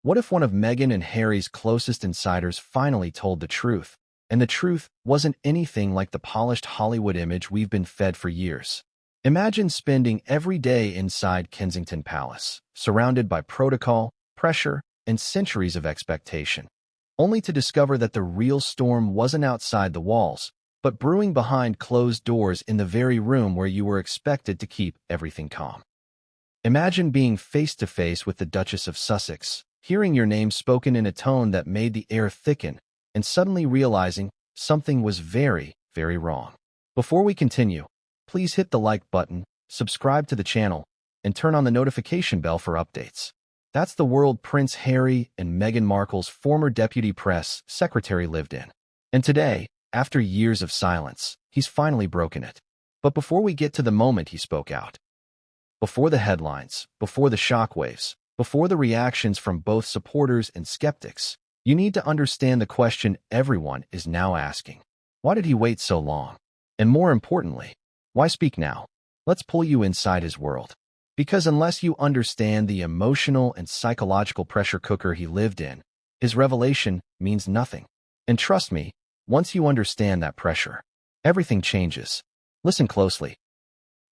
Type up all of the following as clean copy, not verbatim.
What if one of Meghan and Harry's closest insiders finally told the truth, and the truth wasn't anything like the polished Hollywood image we've been fed for years? Imagine spending every day inside Kensington Palace, surrounded by protocol, pressure, and centuries of expectation, only to discover that the real storm wasn't outside the walls, but brewing behind closed doors in the very room where you were expected to keep everything calm. Imagine being face-to-face with the Duchess of Sussex, hearing your name spoken in a tone that made the air thicken, and suddenly realizing something was very, very wrong. Before we continue, please hit the like button, subscribe to the channel, and turn on the notification bell for updates. That's the world Prince Harry and Meghan Markle's former deputy press secretary lived in. And today, after years of silence, he's finally broken it. But before we get to the moment he spoke out, before the headlines, before the shockwaves, before the reactions from both supporters and skeptics, you need to understand the question everyone is now asking. Why did he wait so long? And more importantly, why speak now? Let's pull you inside his world. Because unless you understand the emotional and psychological pressure cooker he lived in, his revelation means nothing. And trust me, once you understand that pressure, everything changes. Listen closely.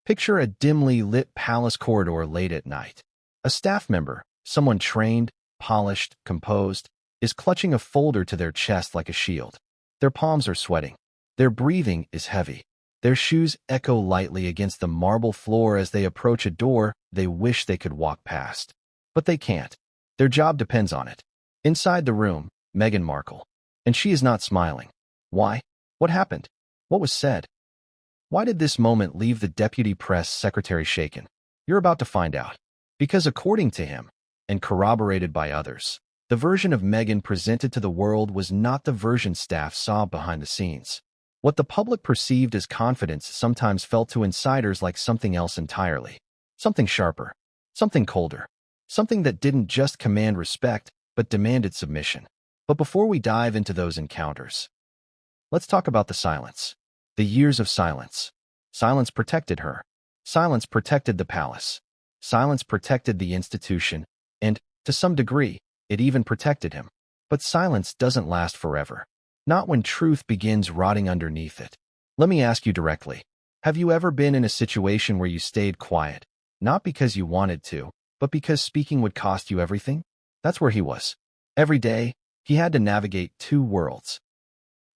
Picture a dimly lit palace corridor late at night. A staff member, someone trained, polished, composed, is clutching a folder to their chest like a shield. Their palms are sweating. Their breathing is heavy. Their shoes echo lightly against the marble floor as they approach a door they wish they could walk past. But they can't. Their job depends on it. Inside the room, Meghan Markle. And she is not smiling. Why? What happened? What was said? Why did this moment leave the deputy press secretary shaken? You're about to find out. Because according to him, and corroborated by others, the version of Meghan presented to the world was not the version staff saw behind the scenes. What the public perceived as confidence sometimes felt to insiders like something else entirely. Something sharper. Something colder. Something that didn't just command respect, but demanded submission. But before we dive into those encounters, let's talk about the silence. The years of silence. Silence protected her. Silence protected the palace. Silence protected the institution, and, to some degree, it even protected him. But silence doesn't last forever. Not when truth begins rotting underneath it. Let me ask you directly. Have you ever been in a situation where you stayed quiet, not because you wanted to, but because speaking would cost you everything? That's where he was. Every day, he had to navigate two worlds.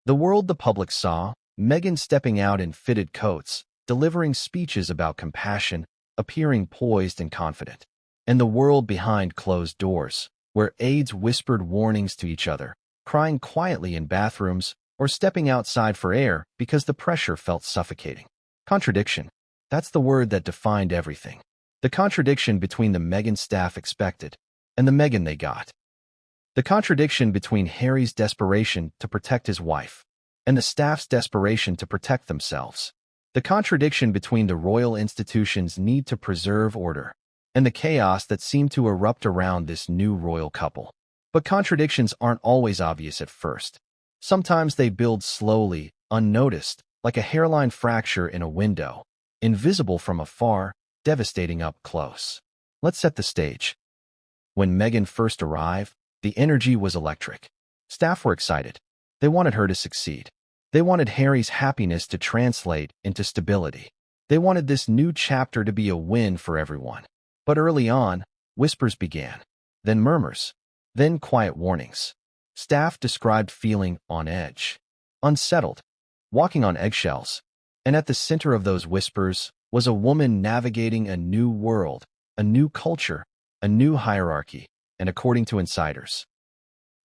The world the public saw, Meghan stepping out in fitted coats, delivering speeches about compassion, appearing poised and confident. And the world behind closed doors, where aides whispered warnings to each other, crying quietly in bathrooms, or stepping outside for air because the pressure felt suffocating. Contradiction. That's the word that defined everything. The contradiction between the Meghan staff expected and the Meghan they got. The contradiction between Harry's desperation to protect his wife and the staff's desperation to protect themselves. The contradiction between the royal institution's need to preserve order and the chaos that seemed to erupt around this new royal couple. But contradictions aren't always obvious at first. Sometimes they build slowly, unnoticed, like a hairline fracture in a window, invisible from afar, devastating up close. Let's set the stage. When Meghan first arrived, the energy was electric. Staff were excited. They wanted her to succeed. They wanted Harry's happiness to translate into stability. They wanted this new chapter to be a win for everyone. But early on, whispers began, then murmurs, then quiet warnings. Staff described feeling on edge, unsettled, walking on eggshells. And at the center of those whispers was a woman navigating a new world, a new culture, a new hierarchy, and according to insiders,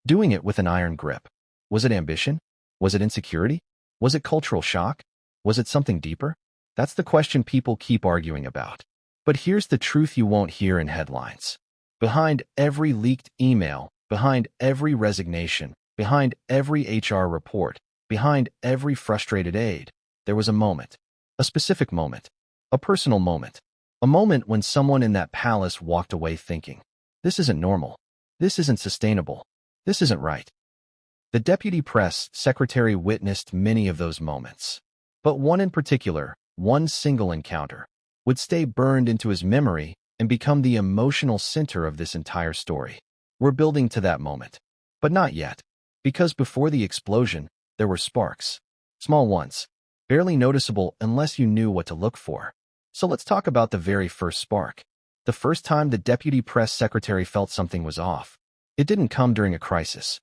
doing it with an iron grip. Was it ambition? Was it insecurity? Was it cultural shock? Was it something deeper? That's the question people keep arguing about. But here's the truth you won't hear in headlines. Behind every leaked email, behind every resignation, behind every HR report, behind every frustrated aide, there was a moment, a specific moment, a personal moment, a moment when someone in that palace walked away thinking, this isn't normal, this isn't sustainable, this isn't right. The deputy press secretary witnessed many of those moments. But one in particular, one single encounter, would stay burned into his memory and become the emotional center of this entire story. We're building to that moment. But not yet. Because before the explosion, there were sparks. Small ones. Barely noticeable unless you knew what to look for. So let's talk about the very first spark. The first time the deputy press secretary felt something was off. It didn't come during a crisis.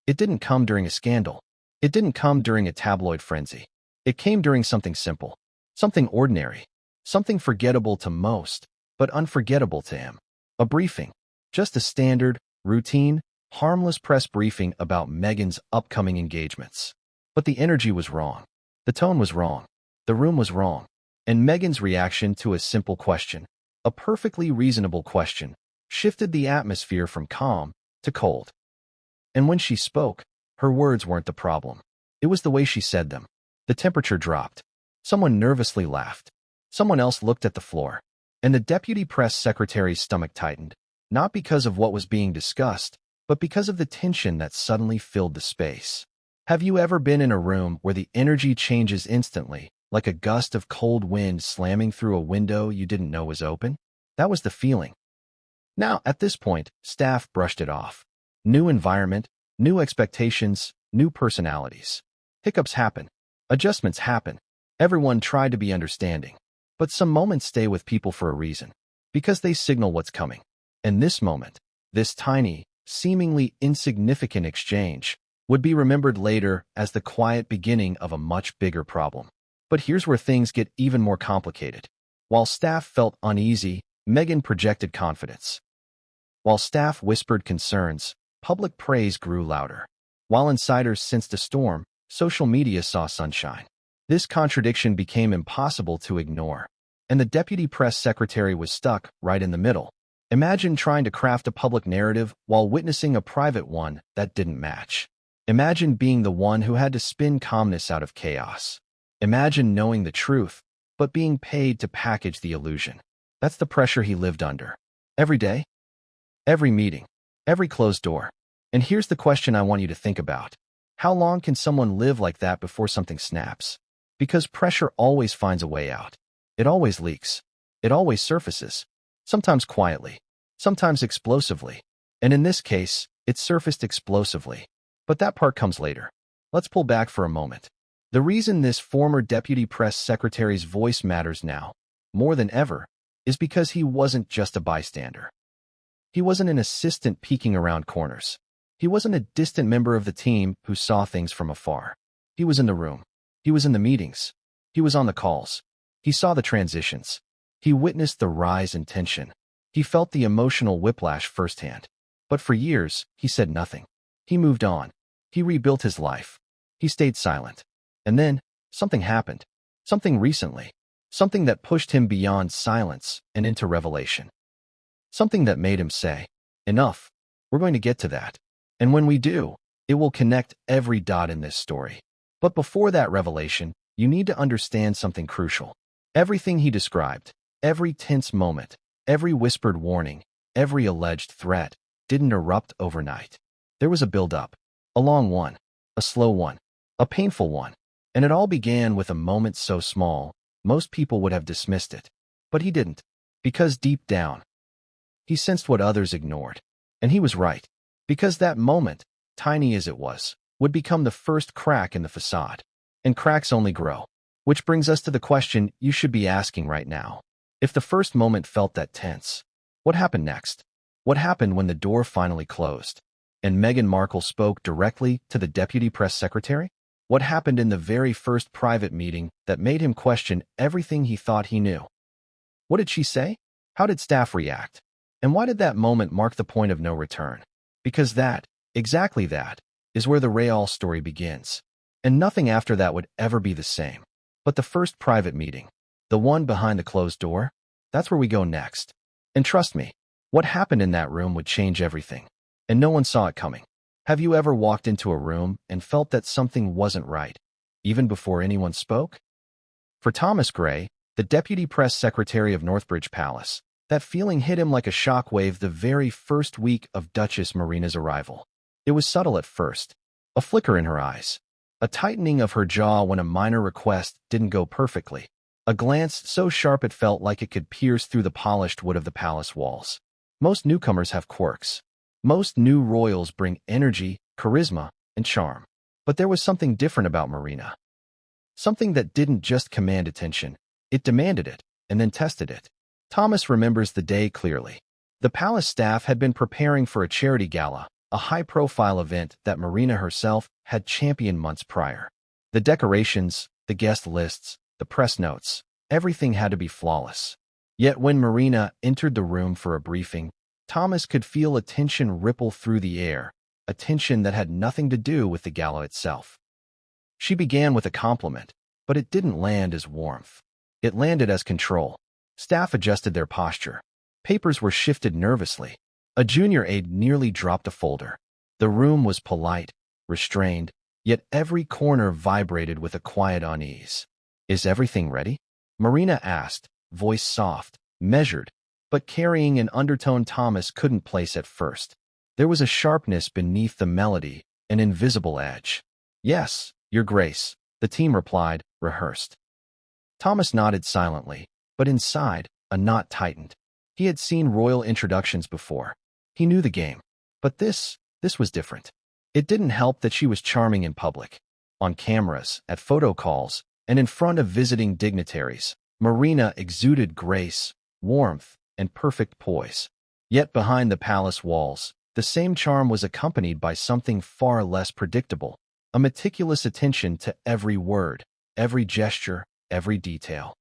It didn't come during a scandal. It didn't come during a tabloid frenzy. It came during something simple. Something ordinary. Something forgettable to most, but unforgettable to him. A briefing. Just a standard, routine, harmless press briefing about Meghan's upcoming engagements. But the energy was wrong. The tone was wrong. The room was wrong. And Meghan's reaction to a simple question, a perfectly reasonable question, shifted the atmosphere from calm to cold. And when she spoke, her words weren't the problem. It was the way she said them. The temperature dropped. Someone nervously laughed. Someone else looked at the floor. And the deputy press secretary's stomach tightened, not because of what was being discussed, but because of the tension that suddenly filled the space. Have you ever been in a room where the energy changes instantly, like a gust of cold wind slamming through a window you didn't know was open? That was the feeling. Now, at this point, staff brushed it off. New environment, new expectations, new personalities. Hiccups happen. Adjustments happen. Everyone tried to be understanding. But some moments stay with people for a reason. Because they signal what's coming. And this moment, this tiny, seemingly insignificant exchange, would be remembered later as the quiet beginning of a much bigger problem. But here's where things get even more complicated. While staff felt uneasy, Meghan projected confidence. While staff whispered concerns, public praise grew louder. While insiders sensed a storm, social media saw sunshine. This contradiction became impossible to ignore. And the deputy press secretary was stuck right in the middle. Imagine trying to craft a public narrative while witnessing a private one that didn't match. Imagine being the one who had to spin calmness out of chaos. Imagine knowing the truth, but being paid to package the illusion. That's the pressure he lived under. Every day, every meeting, every closed door. And here's the question I want you to think about. How long can someone live like that before something snaps? Because pressure always finds a way out. It always leaks. It always surfaces. Sometimes quietly, sometimes explosively. And in this case, it surfaced explosively. But that part comes later. Let's pull back for a moment. The reason this former deputy press secretary's voice matters now, more than ever, is because he wasn't just a bystander. He wasn't an assistant peeking around corners. He wasn't a distant member of the team who saw things from afar. He was in the room. He was in the meetings. He was on the calls. He saw the transitions. He witnessed the rise in tension. He felt the emotional whiplash firsthand. But for years, he said nothing. He moved on. He rebuilt his life. He stayed silent. And then, something happened. Something recently. Something that pushed him beyond silence and into revelation. Something that made him say, "Enough. We're going to get to that. And when we do, it will connect every dot in this story." But before that revelation, you need to understand something crucial. Everything he described, every tense moment, every whispered warning, every alleged threat, didn't erupt overnight. There was a build-up. A long one. A slow one. A painful one. And it all began with a moment so small, most people would have dismissed it. But he didn't. Because deep down, he sensed what others ignored. And he was right. Because that moment, tiny as it was, would become the first crack in the facade. And cracks only grow. Which brings us to the question you should be asking right now. If the first moment felt that tense, what happened next? What happened when the door finally closed? And Meghan Markle spoke directly to the deputy press secretary? What happened in the very first private meeting that made him question everything he thought he knew? What did she say? How did staff react? And why did that moment mark the point of no return? Because that, exactly that, is where the real story begins. And nothing after that would ever be the same. But the first private meeting, the one behind the closed door, that's where we go next. And trust me, what happened in that room would change everything. And no one saw it coming. Have you ever walked into a room and felt that something wasn't right, even before anyone spoke? For Thomas Gray, the deputy press secretary of Northbridge Palace, that feeling hit him like a shockwave the very first week of Duchess Marina's arrival. It was subtle at first, a flicker in her eyes, a tightening of her jaw when a minor request didn't go perfectly, a glance so sharp it felt like it could pierce through the polished wood of the palace walls. Most newcomers have quirks. Most new royals bring energy, charisma, and charm. But there was something different about Marina. Something that didn't just command attention, it demanded it, and then tested it. Thomas remembers the day clearly. The palace staff had been preparing for a charity gala, a high-profile event that Marina herself had championed months prior. The decorations, the guest lists, the press notes, everything had to be flawless. Yet when Marina entered the room for a briefing, Thomas could feel a tension ripple through the air, a tension that had nothing to do with the gala itself. She began with a compliment, but it didn't land as warmth. It landed as control. Staff adjusted their posture. Papers were shifted nervously. A junior aide nearly dropped a folder. The room was polite, restrained, yet every corner vibrated with a quiet unease. "Is everything ready?" Marina asked, voice soft, measured, but carrying an undertone Thomas couldn't place at first. There was a sharpness beneath the melody, an invisible edge. "Yes, Your Grace," the team replied, rehearsed. Thomas nodded silently, but inside, a knot tightened. He had seen royal introductions before. He knew the game. But this was different. It didn't help that she was charming in public. On cameras, at photo calls, and in front of visiting dignitaries, Marina exuded grace, warmth, and perfect poise. Yet behind the palace walls, the same charm was accompanied by something far less predictable, a meticulous attention to every word, every gesture, every detail.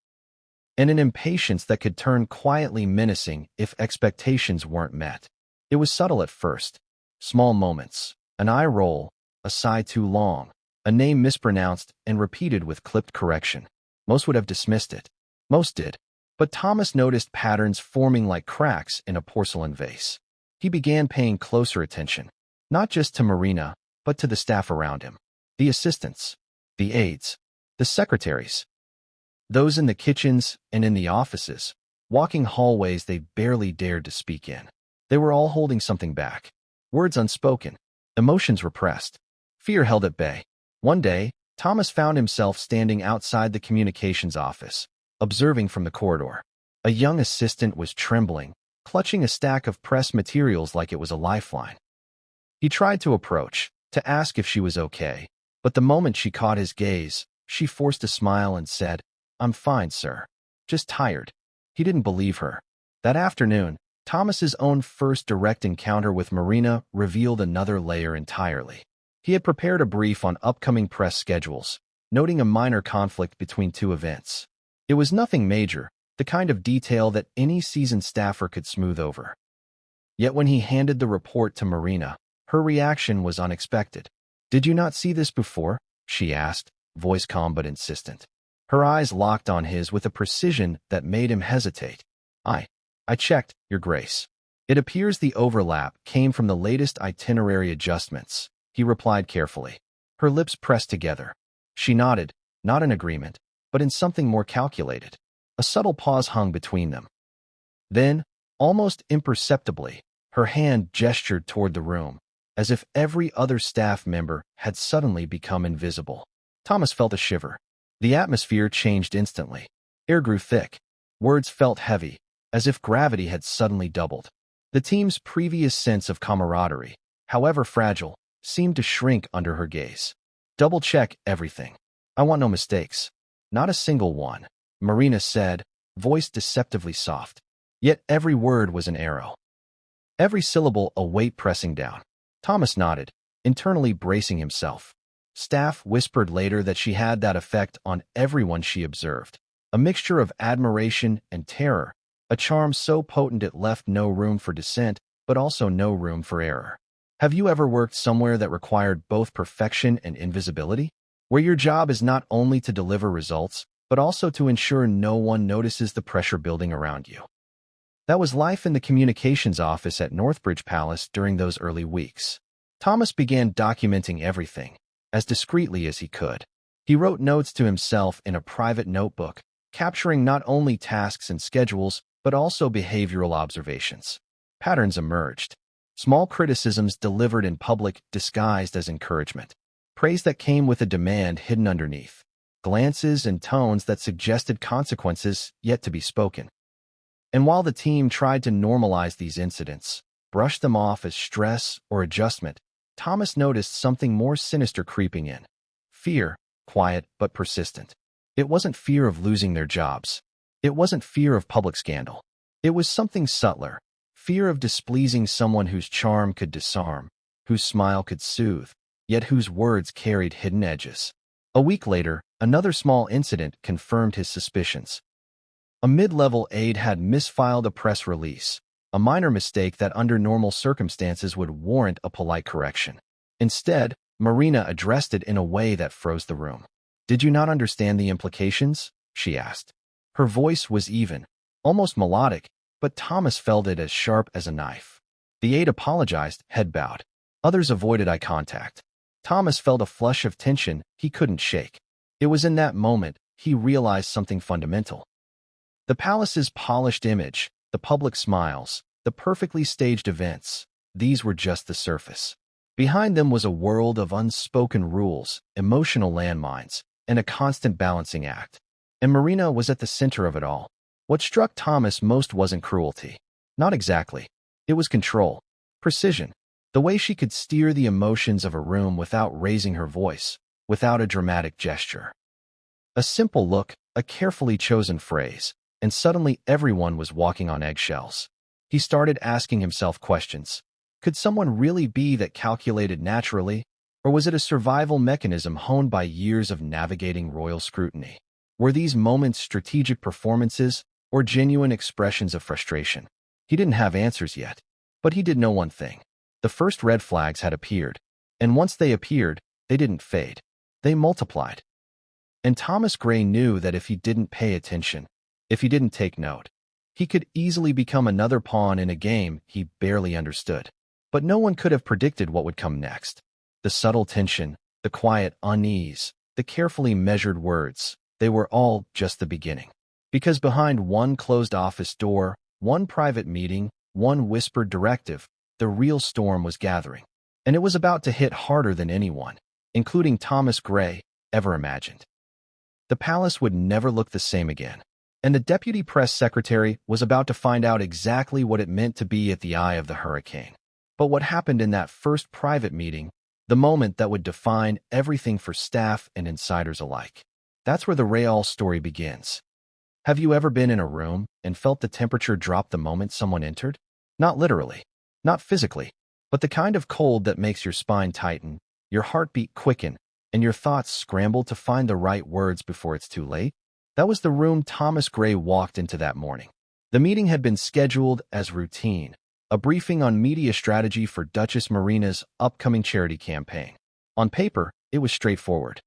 And an impatience that could turn quietly menacing if expectations weren't met. It was subtle at first. Small moments, an eye roll, a sigh too long, a name mispronounced and repeated with clipped correction. Most would have dismissed it. Most did. But Thomas noticed patterns forming like cracks in a porcelain vase. He began paying closer attention, not just to Marina, but to the staff around him. The assistants, the aides, the secretaries. Those in the kitchens and in the offices, walking hallways they barely dared to speak in. They were all holding something back. Words unspoken, emotions repressed, fear held at bay. One day, Thomas found himself standing outside the communications office, observing from the corridor. A young assistant was trembling, clutching a stack of press materials like it was a lifeline. He tried to approach, to ask if she was okay, but the moment she caught his gaze, she forced a smile and said, "I'm fine, sir. Just tired." He didn't believe her. That afternoon, Thomas's own first direct encounter with Marina revealed another layer entirely. He had prepared a brief on upcoming press schedules, noting a minor conflict between two events. It was nothing major, the kind of detail that any seasoned staffer could smooth over. Yet when he handed the report to Marina, her reaction was unexpected. "Did you not see this before?" she asked, voice calm but insistent. Her eyes locked on his with a precision that made him hesitate. I checked, Your Grace. It appears the overlap came from the latest itinerary adjustments," he replied carefully. Her lips pressed together. She nodded, not in agreement, but in something more calculated. A subtle pause hung between them. Then, almost imperceptibly, her hand gestured toward the room, as if every other staff member had suddenly become invisible. Thomas felt a shiver. The atmosphere changed instantly. Air grew thick. Words felt heavy, as if gravity had suddenly doubled. The team's previous sense of camaraderie, however fragile, seemed to shrink under her gaze. "Double-check everything. I want no mistakes." "Not a single one," Marina said, voice deceptively soft. Yet every word was an arrow. Every syllable a weight pressing down. Thomas nodded, internally bracing himself. Staff whispered later that she had that effect on everyone she observed. A mixture of admiration and terror, a charm so potent it left no room for dissent, but also no room for error. Have you ever worked somewhere that required both perfection and invisibility? Where your job is not only to deliver results, but also to ensure no one notices the pressure building around you. That was life in the communications office at Northbridge Palace during those early weeks. Thomas began documenting everything, as discreetly as he could. He wrote notes to himself in a private notebook, capturing not only tasks and schedules, but also behavioral observations. Patterns emerged. Small criticisms delivered in public disguised as encouragement. Praise that came with a demand hidden underneath. Glances and tones that suggested consequences yet to be spoken. And while the team tried to normalize these incidents, brushed them off as stress or adjustment, Thomas noticed something more sinister creeping in. Fear, quiet but persistent. It wasn't fear of losing their jobs. It wasn't fear of public scandal. It was something subtler. Fear of displeasing someone whose charm could disarm, whose smile could soothe, yet whose words carried hidden edges. A week later, another small incident confirmed his suspicions. A mid-level aide had misfiled a press release, a minor mistake that under normal circumstances would warrant a polite correction. Instead, Marina addressed it in a way that froze the room. "Did you not understand the implications?" she asked. Her voice was even, almost melodic, but Thomas felt it as sharp as a knife. The aide apologized, head bowed. Others avoided eye contact. Thomas felt a flush of tension he couldn't shake. It was in that moment he realized something fundamental. The palace's polished image, the public smiles, the perfectly staged events, these were just the surface. Behind them was a world of unspoken rules, emotional landmines, and a constant balancing act. And Marina was at the center of it all. What struck Thomas most wasn't cruelty. Not exactly. It was control, precision, the way she could steer the emotions of a room without raising her voice, without a dramatic gesture. A simple look, a carefully chosen phrase, and suddenly everyone was walking on eggshells. He started asking himself questions. Could someone really be that calculated naturally, or was it a survival mechanism honed by years of navigating royal scrutiny? Were these moments strategic performances or genuine expressions of frustration? He didn't have answers yet, but he did know one thing. The first red flags had appeared, and once they appeared, they didn't fade. They multiplied. And Thomas Gray knew that if he didn't pay attention, if he didn't take note, he could easily become another pawn in a game he barely understood. But no one could have predicted what would come next. The subtle tension, the quiet unease, the carefully measured words, they were all just the beginning. Because behind one closed office door, one private meeting, one whispered directive, the real storm was gathering. And it was about to hit harder than anyone, including Thomas Gray, ever imagined. The palace would never look the same again. And the deputy press secretary was about to find out exactly what it meant to be at the eye of the hurricane. But what happened in that first private meeting, the moment that would define everything for staff and insiders alike? That's where the Real story begins. Have you ever been in a room and felt the temperature drop the moment someone entered? Not literally, not physically, but the kind of cold that makes your spine tighten, your heartbeat quicken, and your thoughts scramble to find the right words before it's too late? That was the room Thomas Gray walked into that morning. The meeting had been scheduled as routine, a briefing on media strategy for Duchess Marina's upcoming charity campaign. On paper, it was straightforward.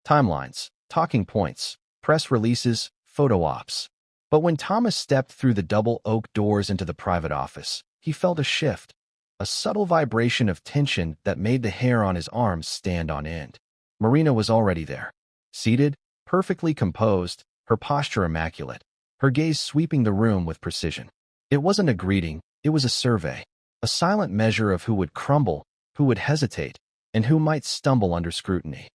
Timelines, talking points, press releases, photo ops. But when Thomas stepped through the double oak doors into the private office, he felt a shift, a subtle vibration of tension that made the hair on his arms stand on end. Marina was already there, seated, perfectly composed, her posture immaculate, her gaze sweeping the room with precision. It wasn't a greeting, it was a survey, a silent measure of who would crumble, who would hesitate, and who might stumble under scrutiny.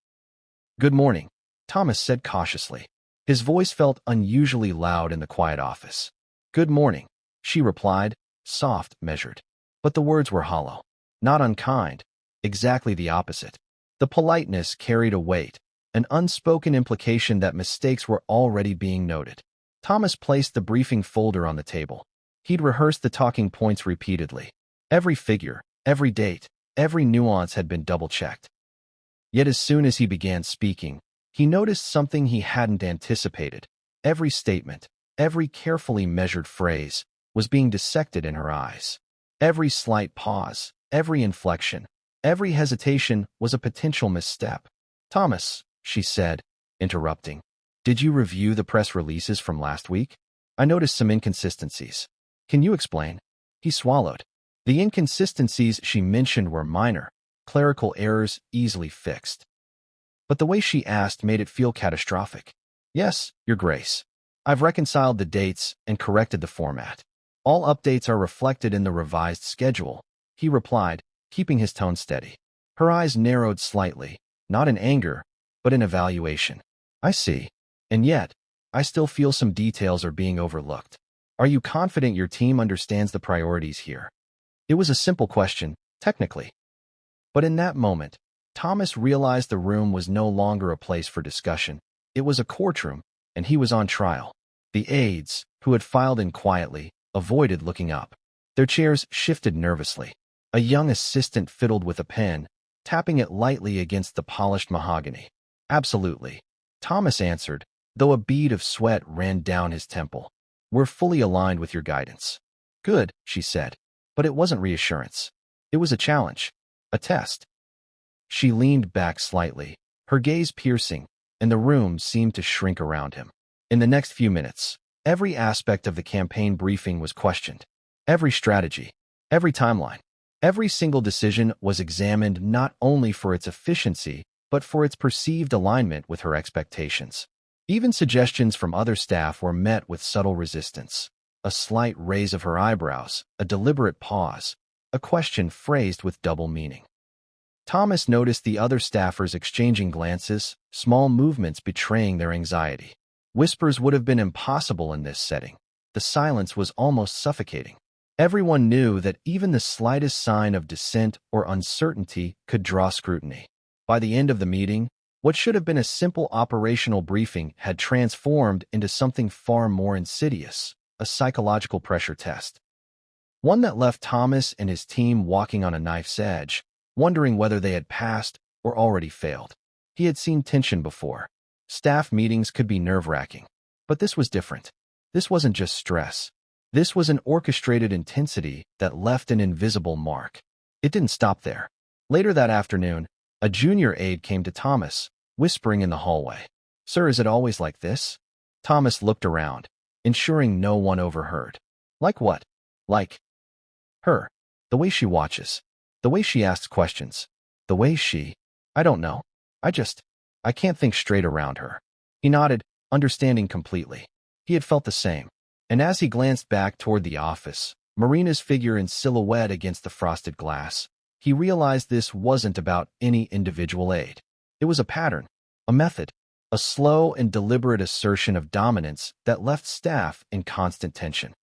"Good morning," Thomas said cautiously. His voice felt unusually loud in the quiet office. "Good morning," she replied, soft, measured. But the words were hollow, not unkind, exactly the opposite. The politeness carried a weight, an unspoken implication that mistakes were already being noted. Thomas placed the briefing folder on the table. He'd rehearsed the talking points repeatedly. Every figure, every date, every nuance had been double-checked. Yet as soon as he began speaking, he noticed something he hadn't anticipated. Every statement, every carefully measured phrase, was being dissected in her eyes. Every slight pause, every inflection, every hesitation was a potential misstep. "Thomas," she said, interrupting, "did you review the press releases from last week? I noticed some inconsistencies. Can you explain?" He swallowed. The inconsistencies she mentioned were minor, clerical errors easily fixed. But the way she asked made it feel catastrophic. "Yes, Your Grace. I've reconciled the dates and corrected the format. All updates are reflected in the revised schedule," he replied, keeping his tone steady. Her eyes narrowed slightly, not in anger, but in evaluation. "I see. And yet, I still feel some details are being overlooked. Are you confident your team understands the priorities here?" It was a simple question, technically. But in that moment, Thomas realized the room was no longer a place for discussion. It was a courtroom, and he was on trial. The aides, who had filed in quietly, avoided looking up. Their chairs shifted nervously. A young assistant fiddled with a pen, tapping it lightly against the polished mahogany. Absolutely, Thomas answered, though a bead of sweat ran down his temple. We're fully aligned with your guidance. Good, she said. But it wasn't reassurance. It was a challenge. A test. She leaned back slightly, her gaze piercing, and the room seemed to shrink around him. In the next few minutes, every aspect of the campaign briefing was questioned. Every strategy, every timeline, every single decision was examined not only for its efficiency, but for its perceived alignment with her expectations. Even suggestions from other staff were met with subtle resistance. A slight raise of her eyebrows, a deliberate pause, a question phrased with double meaning. Thomas noticed the other staffers exchanging glances, small movements betraying their anxiety. Whispers would have been impossible in this setting. The silence was almost suffocating. Everyone knew that even the slightest sign of dissent or uncertainty could draw scrutiny. By the end of the meeting, what should have been a simple operational briefing had transformed into something far more insidious, a psychological pressure test. One that left Thomas and his team walking on a knife's edge, wondering whether they had passed or already failed. He had seen tension before. Staff meetings could be nerve-wracking. But this was different. This wasn't just stress. This was an orchestrated intensity that left an invisible mark. It didn't stop there. Later that afternoon, a junior aide came to Thomas, whispering in the hallway. "Sir, is it always like this?" Thomas looked around, ensuring no one overheard. Like what? Like her. The way she watches. The way she asks questions. The way she... I don't know. I can't think straight around her. He nodded, understanding completely. He had felt the same. And as he glanced back toward the office, Marina's figure in silhouette against the frosted glass, he realized this wasn't about any individual aide. It was a pattern, a method, a slow and deliberate assertion of dominance that left staff in constant tension.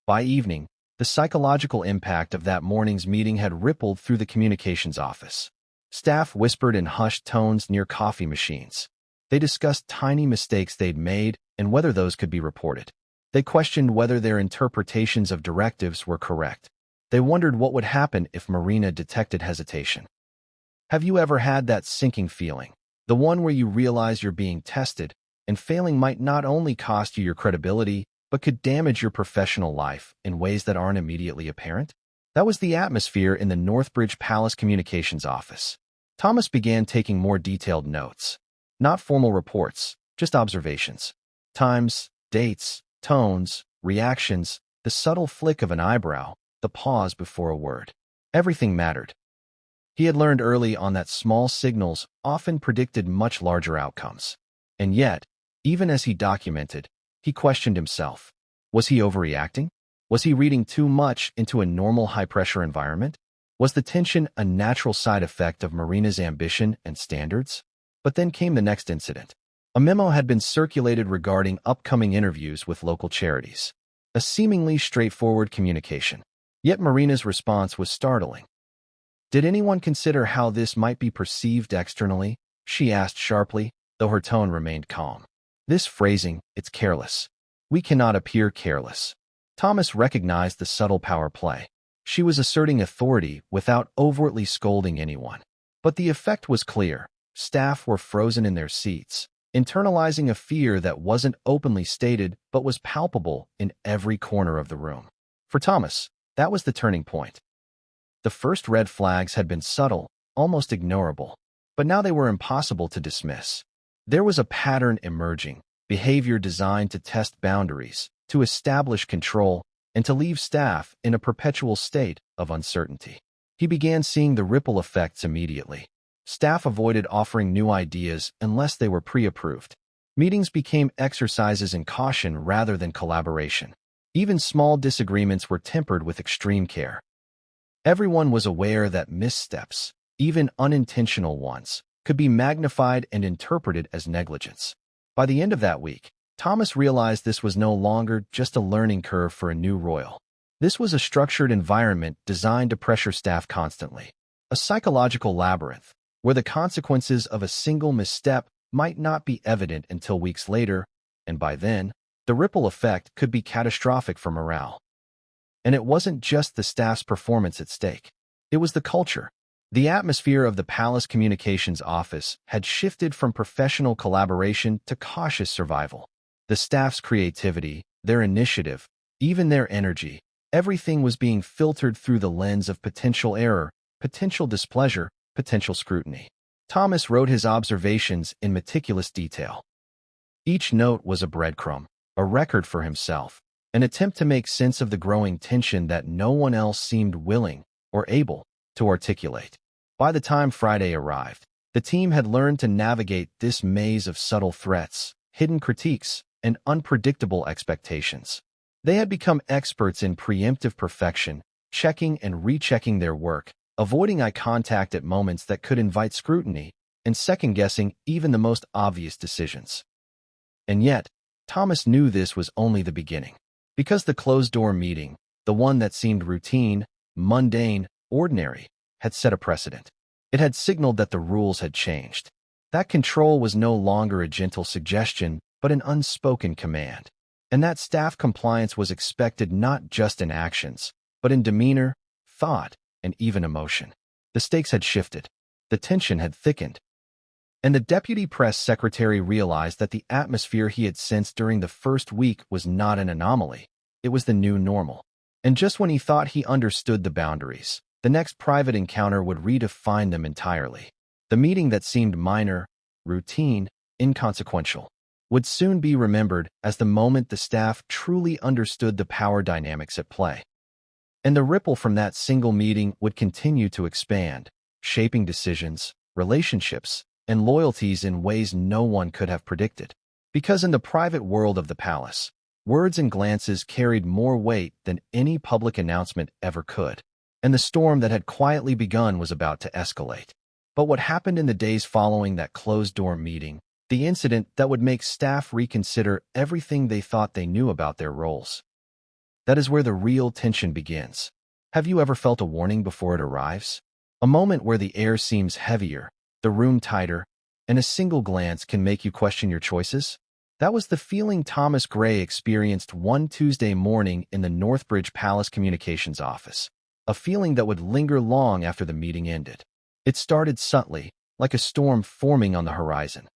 By evening, the psychological impact of that morning's meeting had rippled through the communications office. Staff whispered in hushed tones near coffee machines. They discussed tiny mistakes they'd made and whether those could be reported. They questioned whether their interpretations of directives were correct. They wondered what would happen if Marina detected hesitation. Have you ever had that sinking feeling? The one where you realize you're being tested, and failing might not only cost you your credibility, but could damage your professional life in ways that aren't immediately apparent? That was the atmosphere in the Northbridge Palace Communications office. Thomas began taking more detailed notes. Not formal reports, just observations. Times, dates, tones, reactions, the subtle flick of an eyebrow, the pause before a word. Everything mattered. He had learned early on that small signals often predicted much larger outcomes. And yet, even as he documented, he questioned himself. Was he overreacting? Was he reading too much into a normal high-pressure environment? Was the tension a natural side effect of Marina's ambition and standards? But then came the next incident. A memo had been circulated regarding upcoming interviews with local charities. A seemingly straightforward communication. Yet Marina's response was startling. Did anyone consider how this might be perceived externally? She asked sharply, though her tone remained calm. This phrasing, it's careless. We cannot appear careless. Thomas recognized the subtle power play. She was asserting authority without overtly scolding anyone. But the effect was clear. Staff were frozen in their seats, internalizing a fear that wasn't openly stated but was palpable in every corner of the room. For Thomas, that was the turning point. The first red flags had been subtle, almost ignorable, but now they were impossible to dismiss. There was a pattern emerging, behavior designed to test boundaries, to establish control, and to leave staff in a perpetual state of uncertainty. He began seeing the ripple effects immediately. Staff avoided offering new ideas unless they were pre-approved. Meetings became exercises in caution rather than collaboration. Even small disagreements were tempered with extreme care. Everyone was aware that missteps, even unintentional ones, could be magnified and interpreted as negligence. By the end of that week, Thomas realized this was no longer just a learning curve for a new royal. This was a structured environment designed to pressure staff constantly, a psychological labyrinth where the consequences of a single misstep might not be evident until weeks later, and by then, the ripple effect could be catastrophic for morale. And it wasn't just the staff's performance at stake. It was the culture. The atmosphere of the Palace Communications office had shifted from professional collaboration to cautious survival. The staff's creativity, their initiative, even their energy, everything was being filtered through the lens of potential error, potential displeasure, potential scrutiny. Thomas wrote his observations in meticulous detail. Each note was a breadcrumb, a record for himself, an attempt to make sense of the growing tension that no one else seemed willing or able to articulate. By the time Friday arrived, the team had learned to navigate this maze of subtle threats, hidden critiques, and unpredictable expectations. They had become experts in preemptive perfection, checking and rechecking their work, avoiding eye contact at moments that could invite scrutiny, and second-guessing even the most obvious decisions. And yet, Thomas knew this was only the beginning. Because the closed-door meeting, the one that seemed routine, mundane, ordinary, had set a precedent. It had signaled that the rules had changed. That control was no longer a gentle suggestion, but an unspoken command. And that staff compliance was expected not just in actions, but in demeanor, thought, and even emotion. The stakes had shifted. The tension had thickened. And the deputy press secretary realized that the atmosphere he had sensed during the first week was not an anomaly. It was the new normal. And just when he thought he understood the boundaries, the next private encounter would redefine them entirely. The meeting that seemed minor, routine, inconsequential, would soon be remembered as the moment the staff truly understood the power dynamics at play. And the ripple from that single meeting would continue to expand, shaping decisions, relationships, and loyalties in ways no one could have predicted. Because in the private world of the palace, words and glances carried more weight than any public announcement ever could. And the storm that had quietly begun was about to escalate. But what happened in the days following that closed-door meeting, the incident that would make staff reconsider everything they thought they knew about their roles? That is where the real tension begins. Have you ever felt a warning before it arrives? A moment where the air seems heavier, the room tighter, and a single glance can make you question your choices? That was the feeling Thomas Gray experienced one Tuesday morning in the Northbridge Palace Communications office, a feeling that would linger long after the meeting ended. It started subtly, like a storm forming on the horizon.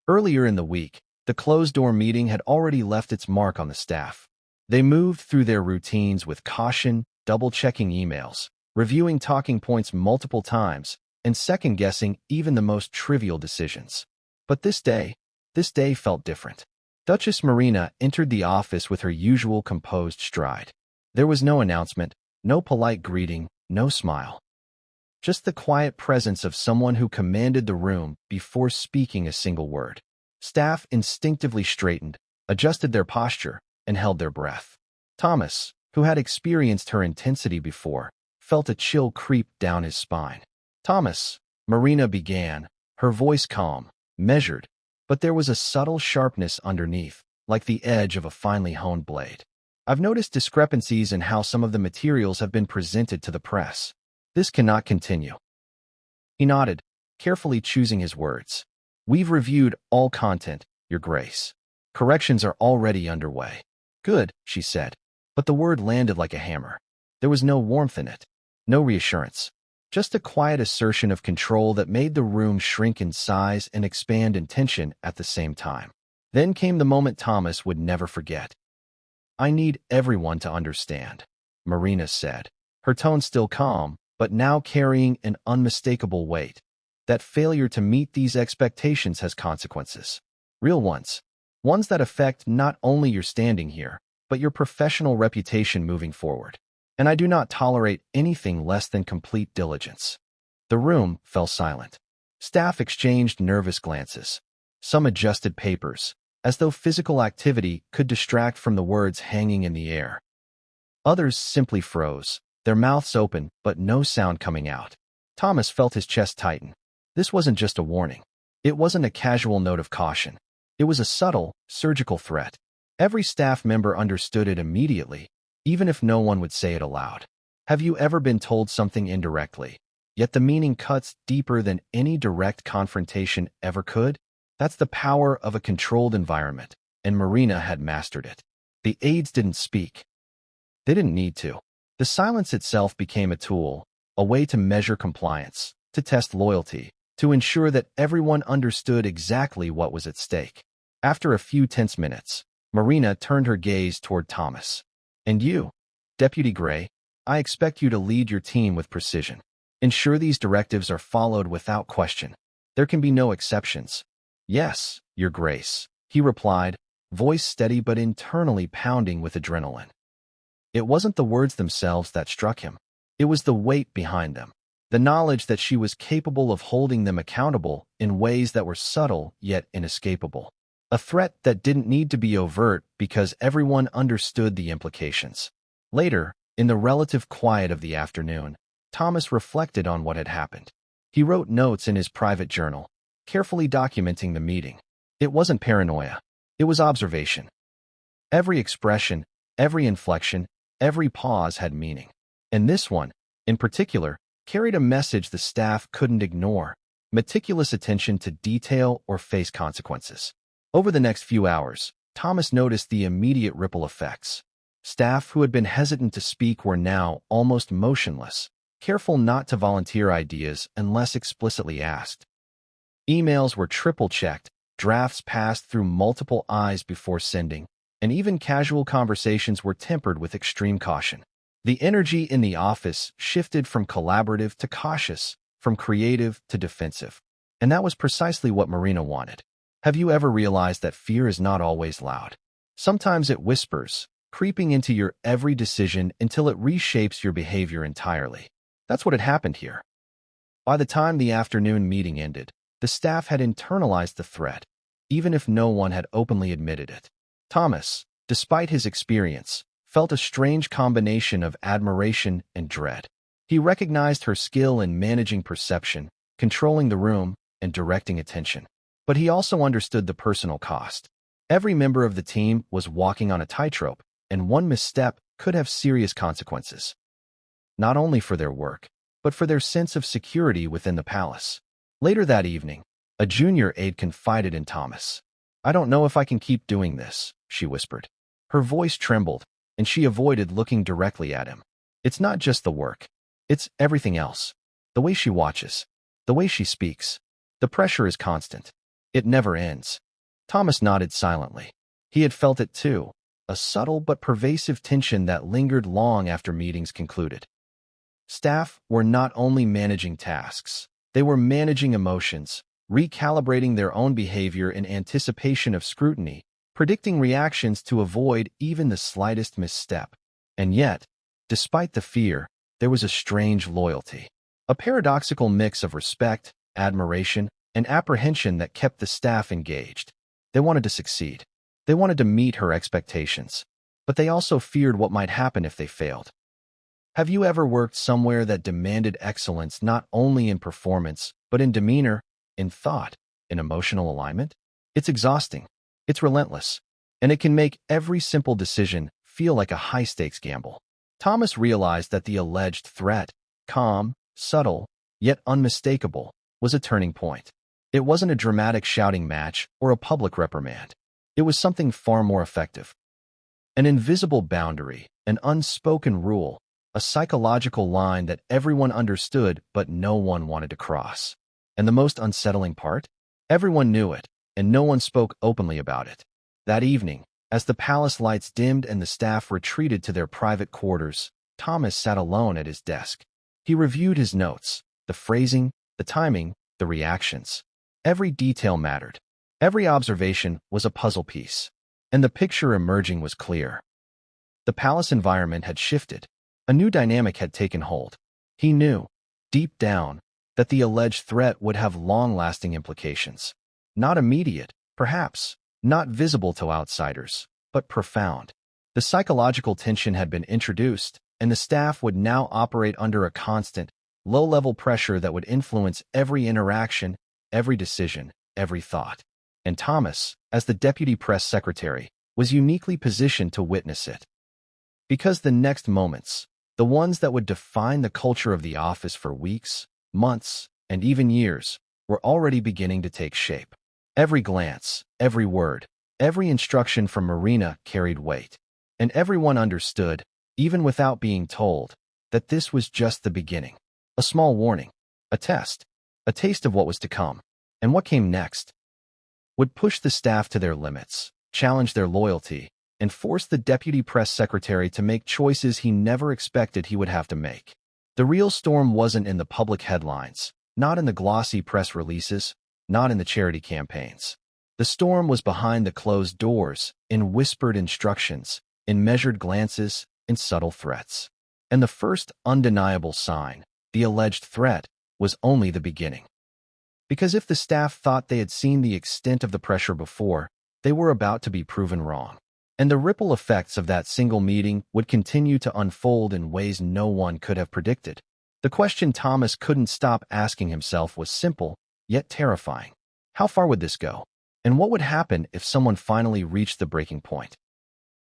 Earlier in the week, the closed-door meeting had already left its mark on the staff. They moved through their routines with caution, double-checking emails, reviewing talking points multiple times, and second-guessing even the most trivial decisions. But this day felt different. Duchess Marina entered the office with her usual composed stride. There was no announcement, no polite greeting, no smile. Just the quiet presence of someone who commanded the room before speaking a single word. Staff instinctively straightened, adjusted their posture, and held their breath. Thomas, who had experienced her intensity before, felt a chill creep down his spine. "Thomas," Marina began, her voice calm, measured, but there was a subtle sharpness underneath, like the edge of a finely honed blade. "I've noticed discrepancies in how some of the materials have been presented to the press. This cannot continue." He nodded, carefully choosing his words. "We've reviewed all content, Your Grace. Corrections are already underway." "Good," she said, but the word landed like a hammer. There was no warmth in it, no reassurance, just a quiet assertion of control that made the room shrink in size and expand in tension at the same time. Then came the moment Thomas would never forget. "I need everyone to understand," Marina said, her tone still calm, but now carrying an unmistakable weight. "That failure to meet these expectations has consequences. Real ones. Ones that affect not only your standing here, but your professional reputation moving forward. And I do not tolerate anything less than complete diligence." The room fell silent. Staff exchanged nervous glances. Some adjusted papers, as though physical activity could distract from the words hanging in the air. Others simply froze, their mouths open but no sound coming out. Thomas felt his chest tighten. This wasn't just a warning. It wasn't a casual note of caution. It was a subtle, surgical threat. Every staff member understood it immediately, even if no one would say it aloud. Have you ever been told something indirectly, yet the meaning cuts deeper than any direct confrontation ever could? That's the power of a controlled environment, and Marina had mastered it. The aides didn't speak. They didn't need to. The silence itself became a tool, a way to measure compliance, to test loyalty, to ensure that everyone understood exactly what was at stake. After a few tense minutes, Marina turned her gaze toward Thomas. And you, Deputy Gray, I expect you to lead your team with precision. Ensure these directives are followed without question. There can be no exceptions. Yes, Your Grace, he replied, voice steady but internally pounding with adrenaline. It wasn't the words themselves that struck him. It was the weight behind them, the knowledge that she was capable of holding them accountable in ways that were subtle yet inescapable. A threat that didn't need to be overt because everyone understood the implications. Later, in the relative quiet of the afternoon, Thomas reflected on what had happened. He wrote notes in his private journal, carefully documenting the meeting. It wasn't paranoia. It was observation. Every expression, every inflection, every pause had meaning. And this one, in particular, carried a message the staff couldn't ignore: meticulous attention to detail or face consequences. Over the next few hours, Thomas noticed the immediate ripple effects. Staff who had been hesitant to speak were now almost motionless, careful not to volunteer ideas unless explicitly asked. Emails were triple-checked, drafts passed through multiple eyes before sending, and even casual conversations were tempered with extreme caution. The energy in the office shifted from collaborative to cautious, from creative to defensive. And that was precisely what Marina wanted. Have you ever realized that fear is not always loud? Sometimes it whispers, creeping into your every decision until it reshapes your behavior entirely. That's what had happened here. By the time the afternoon meeting ended, the staff had internalized the threat, even if no one had openly admitted it. Thomas, despite his experience, felt a strange combination of admiration and dread. He recognized her skill in managing perception, controlling the room, and directing attention. But he also understood the personal cost. Every member of the team was walking on a tightrope, and one misstep could have serious consequences. Not only for their work, but for their sense of security within the palace. Later that evening, a junior aide confided in Thomas. I don't know if I can keep doing this, she whispered. Her voice trembled, and she avoided looking directly at him. It's not just the work. It's everything else. The way she watches. The way she speaks. The pressure is constant. It never ends. Thomas nodded silently. He had felt it too, a subtle but pervasive tension that lingered long after meetings concluded. Staff were not only managing tasks, they were managing emotions, recalibrating their own behavior in anticipation of scrutiny, predicting reactions to avoid even the slightest misstep. And yet, despite the fear, there was a strange loyalty, a paradoxical mix of respect, admiration, and apprehension that kept the staff engaged. They wanted to succeed. They wanted to meet her expectations. But they also feared what might happen if they failed. Have you ever worked somewhere that demanded excellence not only in performance, but in demeanor, in thought, in emotional alignment? It's exhausting. It's relentless. And it can make every simple decision feel like a high-stakes gamble. Thomas realized that the alleged threat, calm, subtle, yet unmistakable, was a turning point. It wasn't a dramatic shouting match or a public reprimand. It was something far more effective. An invisible boundary, an unspoken rule, a psychological line that everyone understood but no one wanted to cross. And the most unsettling part? Everyone knew it, and no one spoke openly about it. That evening, as the palace lights dimmed and the staff retreated to their private quarters, Thomas sat alone at his desk. He reviewed his notes, the phrasing, the timing, the reactions. Every detail mattered. Every observation was a puzzle piece, and the picture emerging was clear. The palace environment had shifted. A new dynamic had taken hold. He knew, deep down, that the alleged threat would have long-lasting implications. Not immediate, perhaps, not visible to outsiders, but profound. The psychological tension had been introduced, and the staff would now operate under a constant, low-level pressure that would influence every interaction, every decision, every thought. And Thomas, as the deputy press secretary, was uniquely positioned to witness it. Because the next moments, the ones that would define the culture of the office for weeks, months, and even years, were already beginning to take shape. Every glance, every word, every instruction from Marina carried weight, and everyone understood, even without being told, that this was just the beginning. A small warning, a test, a taste of what was to come. And what came next would push the staff to their limits, challenge their loyalty, and force the deputy press secretary to make choices he never expected he would have to make. The real storm wasn't in the public headlines, not in the glossy press releases, not in the charity campaigns. The storm was behind the closed doors, in whispered instructions, in measured glances, in subtle threats. And the first undeniable sign, the alleged threat, was only the beginning. Because if the staff thought they had seen the extent of the pressure before, they were about to be proven wrong. And the ripple effects of that single meeting would continue to unfold in ways no one could have predicted. The question Thomas couldn't stop asking himself was simple, yet terrifying. How far would this go? And what would happen if someone finally reached the breaking point?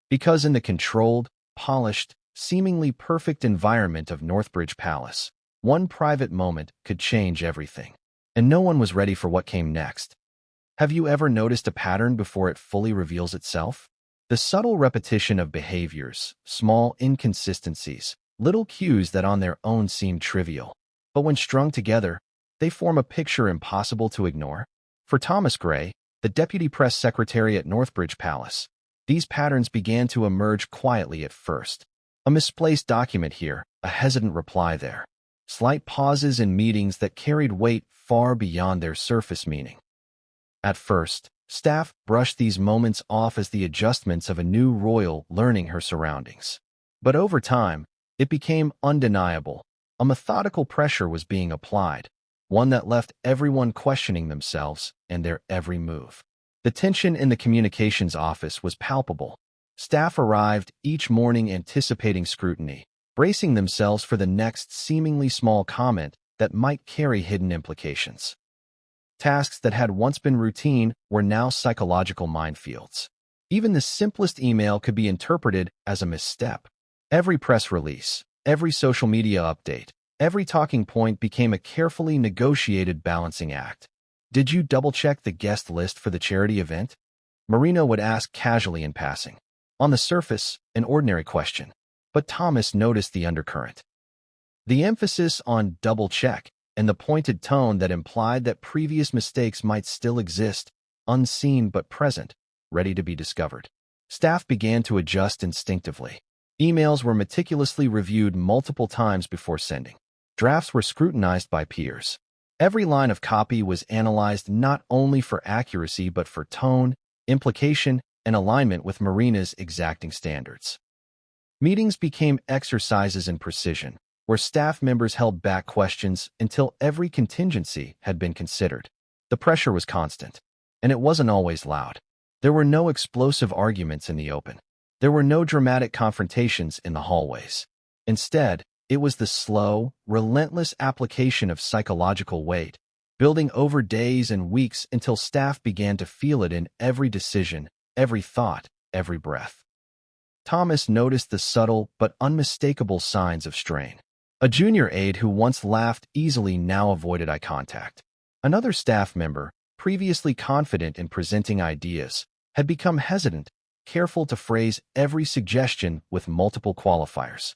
Because in the controlled, polished, seemingly perfect environment of Northbridge Palace, one private moment could change everything. And no one was ready for what came next. Have you ever noticed a pattern before it fully reveals itself? The subtle repetition of behaviors, small inconsistencies, little cues that on their own seem trivial. But when strung together, they form a picture impossible to ignore. For Thomas Gray, the deputy press secretary at Northbridge Palace, these patterns began to emerge quietly at first. A misplaced document here, a hesitant reply there. Slight pauses in meetings that carried weight far beyond their surface meaning. At first, staff brushed these moments off as the adjustments of a new royal learning her surroundings. But over time, it became undeniable. A methodical pressure was being applied, one that left everyone questioning themselves and their every move. The tension in the communications office was palpable. Staff arrived each morning anticipating scrutiny, bracing themselves for the next seemingly small comment that might carry hidden implications. Tasks that had once been routine were now psychological minefields. Even the simplest email could be interpreted as a misstep. Every press release, every social media update, every talking point became a carefully negotiated balancing act. Did you double-check the guest list for the charity event? Marina would ask casually in passing. On the surface, an ordinary question. But Thomas noticed the undercurrent. The emphasis on double-check and the pointed tone that implied that previous mistakes might still exist, unseen but present, ready to be discovered. Staff began to adjust instinctively. Emails were meticulously reviewed multiple times before sending. Drafts were scrutinized by peers. Every line of copy was analyzed not only for accuracy but for tone, implication, and alignment with Marina's exacting standards. Meetings became exercises in precision, where staff members held back questions until every contingency had been considered. The pressure was constant, and it wasn't always loud. There were no explosive arguments in the open. There were no dramatic confrontations in the hallways. Instead, it was the slow, relentless application of psychological weight, building over days and weeks until staff began to feel it in every decision, every thought, every breath. Thomas noticed the subtle but unmistakable signs of strain. A junior aide who once laughed easily now avoided eye contact. Another staff member, previously confident in presenting ideas, had become hesitant, careful to phrase every suggestion with multiple qualifiers.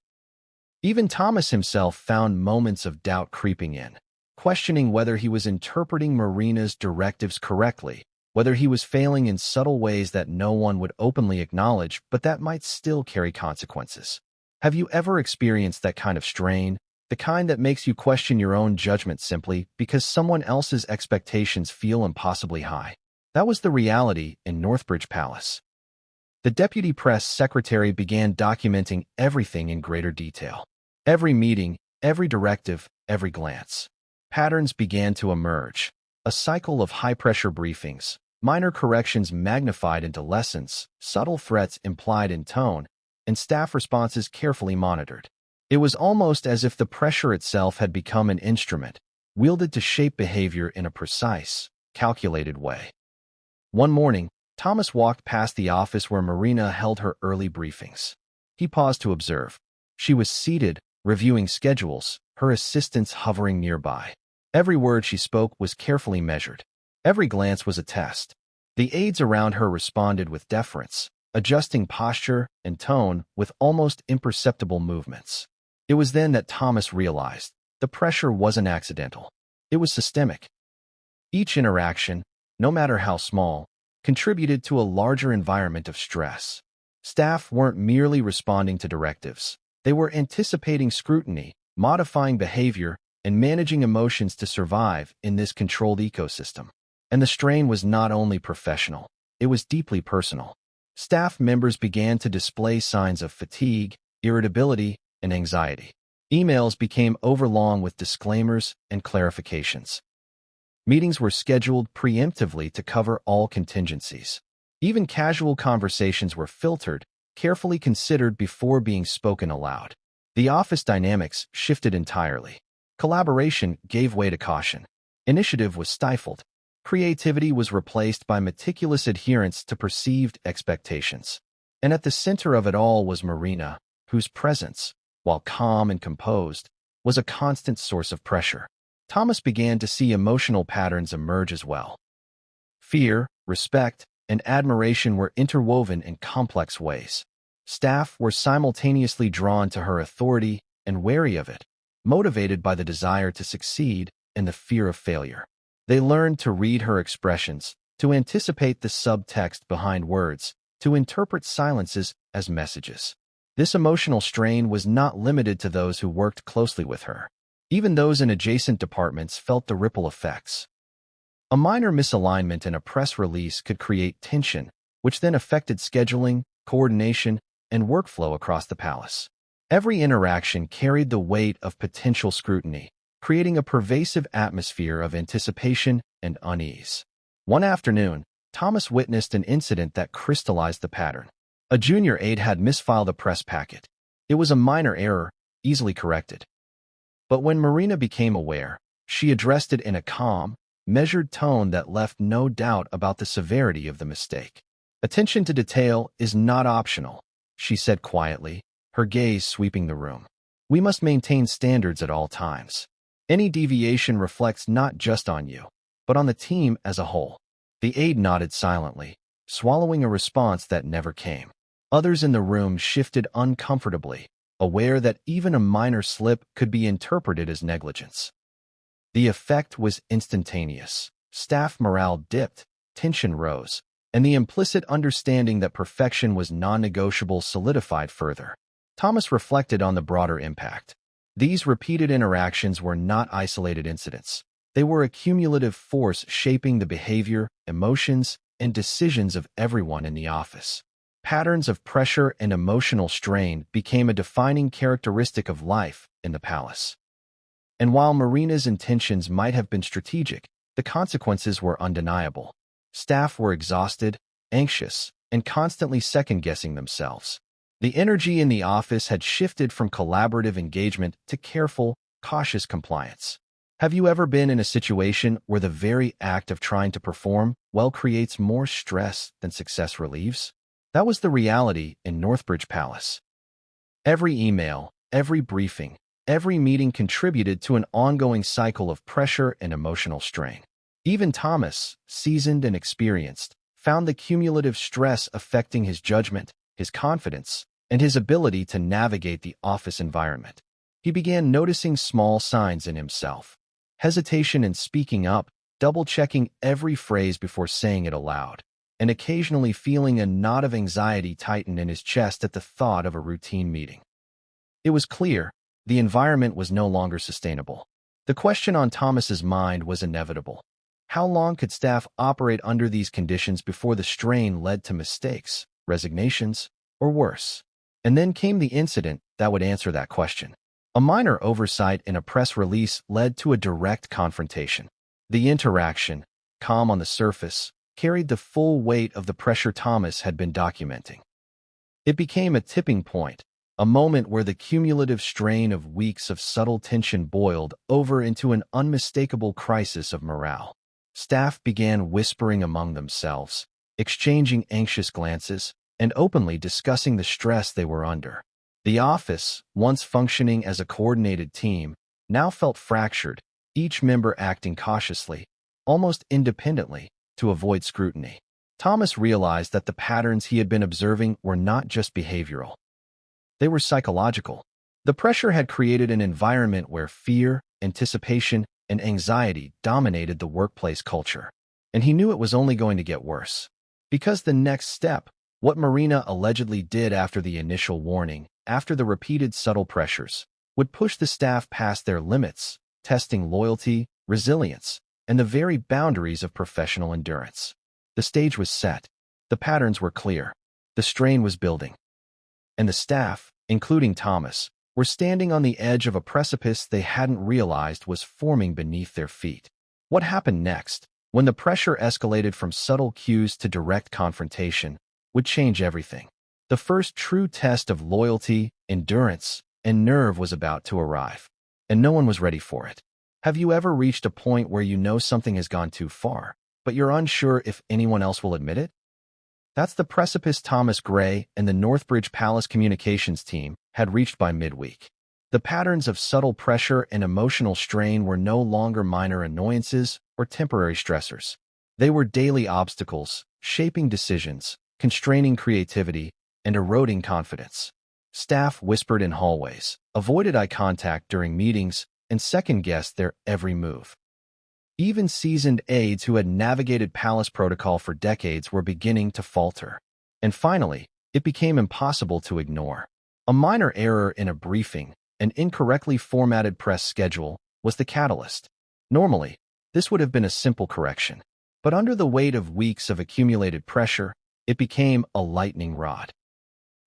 Even Thomas himself found moments of doubt creeping in, questioning whether he was interpreting Marina's directives correctly, whether he was failing in subtle ways that no one would openly acknowledge but that might still carry consequences. Have you ever experienced that kind of strain, the kind that makes you question your own judgment simply because someone else's expectations feel impossibly high? That was the reality in Northbridge Palace. The deputy press secretary began documenting everything in greater detail. Every meeting, every directive, every glance. Patterns began to emerge. A cycle of high-pressure briefings, minor corrections magnified into lessons, subtle threats implied in tone, and staff responses carefully monitored. It was almost as if the pressure itself had become an instrument, wielded to shape behavior in a precise, calculated way. One morning, Thomas walked past the office where Marina held her early briefings. He paused to observe. She was seated, reviewing schedules, her assistants hovering nearby. Every word she spoke was carefully measured. Every glance was a test. The aides around her responded with deference, adjusting posture and tone with almost imperceptible movements. It was then that Thomas realized the pressure wasn't accidental. It was systemic. Each interaction, no matter how small, contributed to a larger environment of stress. Staff weren't merely responding to directives. They were anticipating scrutiny, modifying behavior, and managing emotions to survive in this controlled ecosystem. And the strain was not only professional, it was deeply personal. Staff members began to display signs of fatigue, irritability, and anxiety. Emails became overlong with disclaimers and clarifications. Meetings were scheduled preemptively to cover all contingencies. Even casual conversations were filtered, carefully considered before being spoken aloud. The office dynamics shifted entirely. Collaboration gave way to caution. Initiative was stifled. Creativity was replaced by meticulous adherence to perceived expectations. And at the center of it all was Marina, whose presence, while calm and composed, was a constant source of pressure. Thomas began to see emotional patterns emerge as well. Fear, respect, and admiration were interwoven in complex ways. Staff were simultaneously drawn to her authority and wary of it, motivated by the desire to succeed and the fear of failure. They learned to read her expressions, to anticipate the subtext behind words, to interpret silences as messages. This emotional strain was not limited to those who worked closely with her. Even those in adjacent departments felt the ripple effects. A minor misalignment in a press release could create tension, which then affected scheduling, coordination, and workflow across the palace. Every interaction carried the weight of potential scrutiny, creating a pervasive atmosphere of anticipation and unease. One afternoon, Thomas witnessed an incident that crystallized the pattern. A junior aide had misfiled a press packet. It was a minor error, easily corrected. But when Marina became aware, she addressed it in a calm, measured tone that left no doubt about the severity of the mistake. "Attention to detail is not optional," she said quietly, her gaze sweeping the room. "We must maintain standards at all times. Any deviation reflects not just on you, but on the team as a whole." The aide nodded silently, swallowing a response that never came. Others in the room shifted uncomfortably, aware that even a minor slip could be interpreted as negligence. The effect was instantaneous. Staff morale dipped, tension rose, and the implicit understanding that perfection was non-negotiable solidified further. Thomas reflected on the broader impact. These repeated interactions were not isolated incidents. They were a cumulative force shaping the behavior, emotions, and decisions of everyone in the office. Patterns of pressure and emotional strain became a defining characteristic of life in the palace. And while Marina's intentions might have been strategic, the consequences were undeniable. Staff were exhausted, anxious, and constantly second-guessing themselves. The energy in the office had shifted from collaborative engagement to careful, cautious compliance. Have you ever been in a situation where the very act of trying to perform well creates more stress than success relieves? That was the reality in Northbridge Palace. Every email, every briefing, every meeting contributed to an ongoing cycle of pressure and emotional strain. Even Thomas, seasoned and experienced, found the cumulative stress affecting his judgment, his confidence, and his ability to navigate the office environment. He began noticing small signs in himself. Hesitation in speaking up, double-checking every phrase before saying it aloud, and occasionally feeling a knot of anxiety tighten in his chest at the thought of a routine meeting. It was clear the environment was no longer sustainable. The question on Thomas's mind was inevitable. How long could staff operate under these conditions before the strain led to mistakes, resignations, or worse? And then came the incident that would answer that question. A minor oversight in a press release led to a direct confrontation. The interaction, calm on the surface, carried the full weight of the pressure Thomas had been documenting. It became a tipping point, a moment where the cumulative strain of weeks of subtle tension boiled over into an unmistakable crisis of morale. Staff began whispering among themselves, exchanging anxious glances, and openly discussing the stress they were under. The office, once functioning as a coordinated team, now felt fractured, each member acting cautiously, almost independently, to avoid scrutiny. Thomas realized that the patterns he had been observing were not just behavioral. They were psychological. The pressure had created an environment where fear, anticipation, and anxiety dominated the workplace culture. And he knew it was only going to get worse. Because the next step, what Marina allegedly did after the initial warning, after the repeated subtle pressures, would push the staff past their limits, testing loyalty, resilience, and the very boundaries of professional endurance. The stage was set. The patterns were clear. The strain was building. And the staff, including Thomas, were standing on the edge of a precipice they hadn't realized was forming beneath their feet. What happened next, when the pressure escalated from subtle cues to direct confrontation, would change everything. The first true test of loyalty, endurance, and nerve was about to arrive. And no one was ready for it. Have you ever reached a point where you know something has gone too far, but you're unsure if anyone else will admit it? That's the precipice Thomas Gray and the Northbridge Palace communications team had reached by midweek. The patterns of subtle pressure and emotional strain were no longer minor annoyances or temporary stressors. They were daily obstacles, shaping decisions, constraining creativity, and eroding confidence. Staff whispered in hallways, avoided eye contact during meetings, and second-guessed their every move. Even seasoned aides who had navigated palace protocol for decades were beginning to falter. And finally, it became impossible to ignore. A minor error in a briefing, an incorrectly formatted press schedule, was the catalyst. Normally, this would have been a simple correction. But under the weight of weeks of accumulated pressure, it became a lightning rod.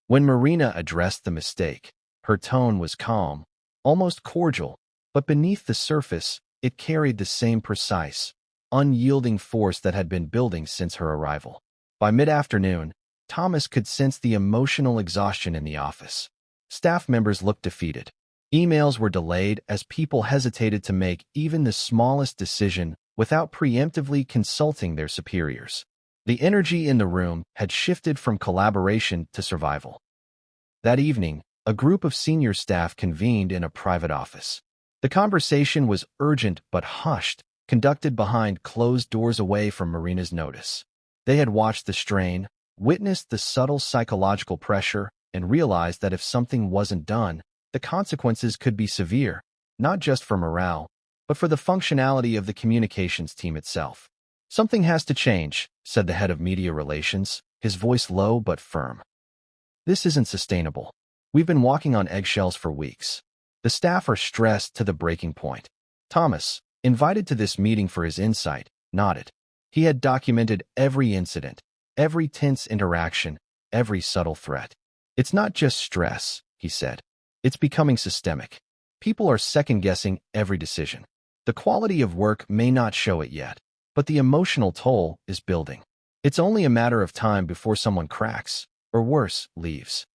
When Marina addressed the mistake, her tone was calm, almost cordial, but beneath the surface, it carried the same precise, unyielding force that had been building since her arrival. By mid-afternoon, Thomas could sense the emotional exhaustion in the office. Staff members looked defeated. Emails were delayed as people hesitated to make even the smallest decision without preemptively consulting their superiors. The energy in the room had shifted from collaboration to survival. That evening, a group of senior staff convened in a private office. The conversation was urgent but hushed, conducted behind closed doors away from Marina's notice. They had watched the strain, witnessed the subtle psychological pressure, and realized that if something wasn't done, the consequences could be severe, not just for morale, but for the functionality of the communications team itself. "Something has to change," said the head of media relations, his voice low but firm. "This isn't sustainable. We've been walking on eggshells for weeks. The staff are stressed to the breaking point." Thomas, invited to this meeting for his insight, nodded. He had documented every incident, every tense interaction, every subtle threat. "It's not just stress," he said. "It's becoming systemic. People are second-guessing every decision. The quality of work may not show it yet, but the emotional toll is building. It's only a matter of time before someone cracks, or worse, leaves."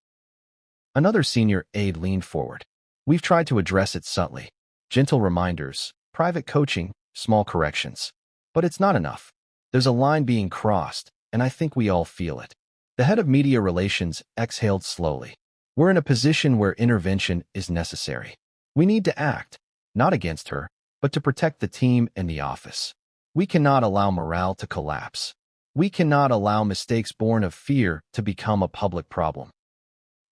Another senior aide leaned forward. "We've tried to address it subtly. Gentle reminders, private coaching, small corrections. But it's not enough. There's a line being crossed, and I think we all feel it." The head of media relations exhaled slowly. "We're in a position where intervention is necessary. We need to act, not against her, but to protect the team and the office. We cannot allow morale to collapse. We cannot allow mistakes born of fear to become a public problem."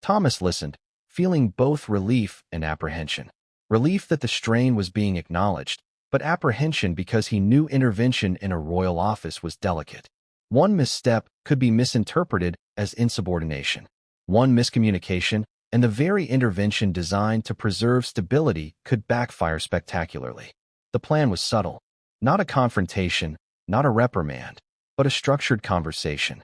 Thomas listened, feeling both relief and apprehension. Relief that the strain was being acknowledged, but apprehension because he knew intervention in a royal office was delicate. One misstep could be misinterpreted as insubordination. One miscommunication, and the very intervention designed to preserve stability could backfire spectacularly. The plan was subtle. Not a confrontation, not a reprimand, but a structured conversation.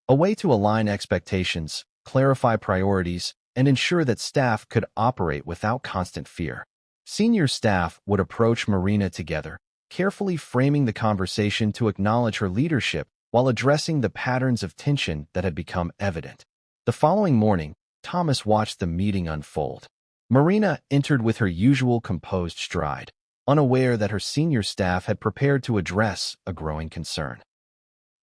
A way to align expectations, clarify priorities, and ensure that staff could operate without constant fear. Senior staff would approach Marina together, carefully framing the conversation to acknowledge her leadership while addressing the patterns of tension that had become evident. The following morning, Thomas watched the meeting unfold. Marina entered with her usual composed stride, unaware that her senior staff had prepared to address a growing concern.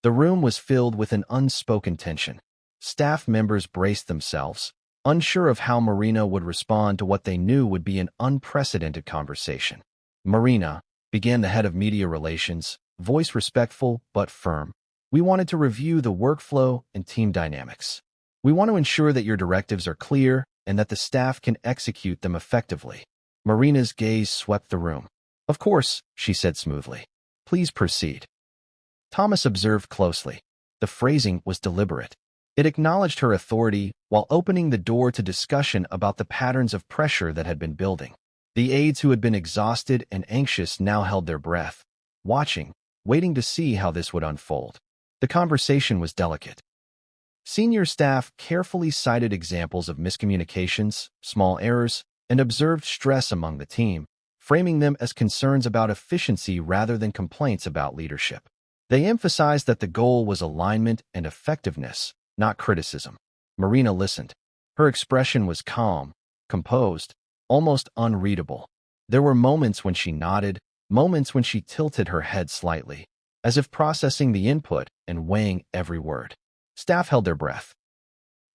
The room was filled with an unspoken tension. Staff members braced themselves, unsure of how Marina would respond to what they knew would be an unprecedented conversation. Marina, began the head of media relations, voice respectful but firm. We wanted to review the workflow and team dynamics. We want to ensure that your directives are clear and that the staff can execute them effectively. Marina's gaze swept the room. Of course, she said smoothly. Please proceed. Thomas observed closely. The phrasing was deliberate. It acknowledged her authority while opening the door to discussion about the patterns of pressure that had been building. The aides who had been exhausted and anxious now held their breath, watching, waiting to see how this would unfold. The conversation was delicate. Senior staff carefully cited examples of miscommunications, small errors, and observed stress among the team, framing them as concerns about efficiency rather than complaints about leadership. They emphasized that the goal was alignment and effectiveness, not criticism. Marina listened. Her expression was calm, composed, almost unreadable. There were moments when she nodded, moments when she tilted her head slightly, as if processing the input and weighing every word. Staff held their breath.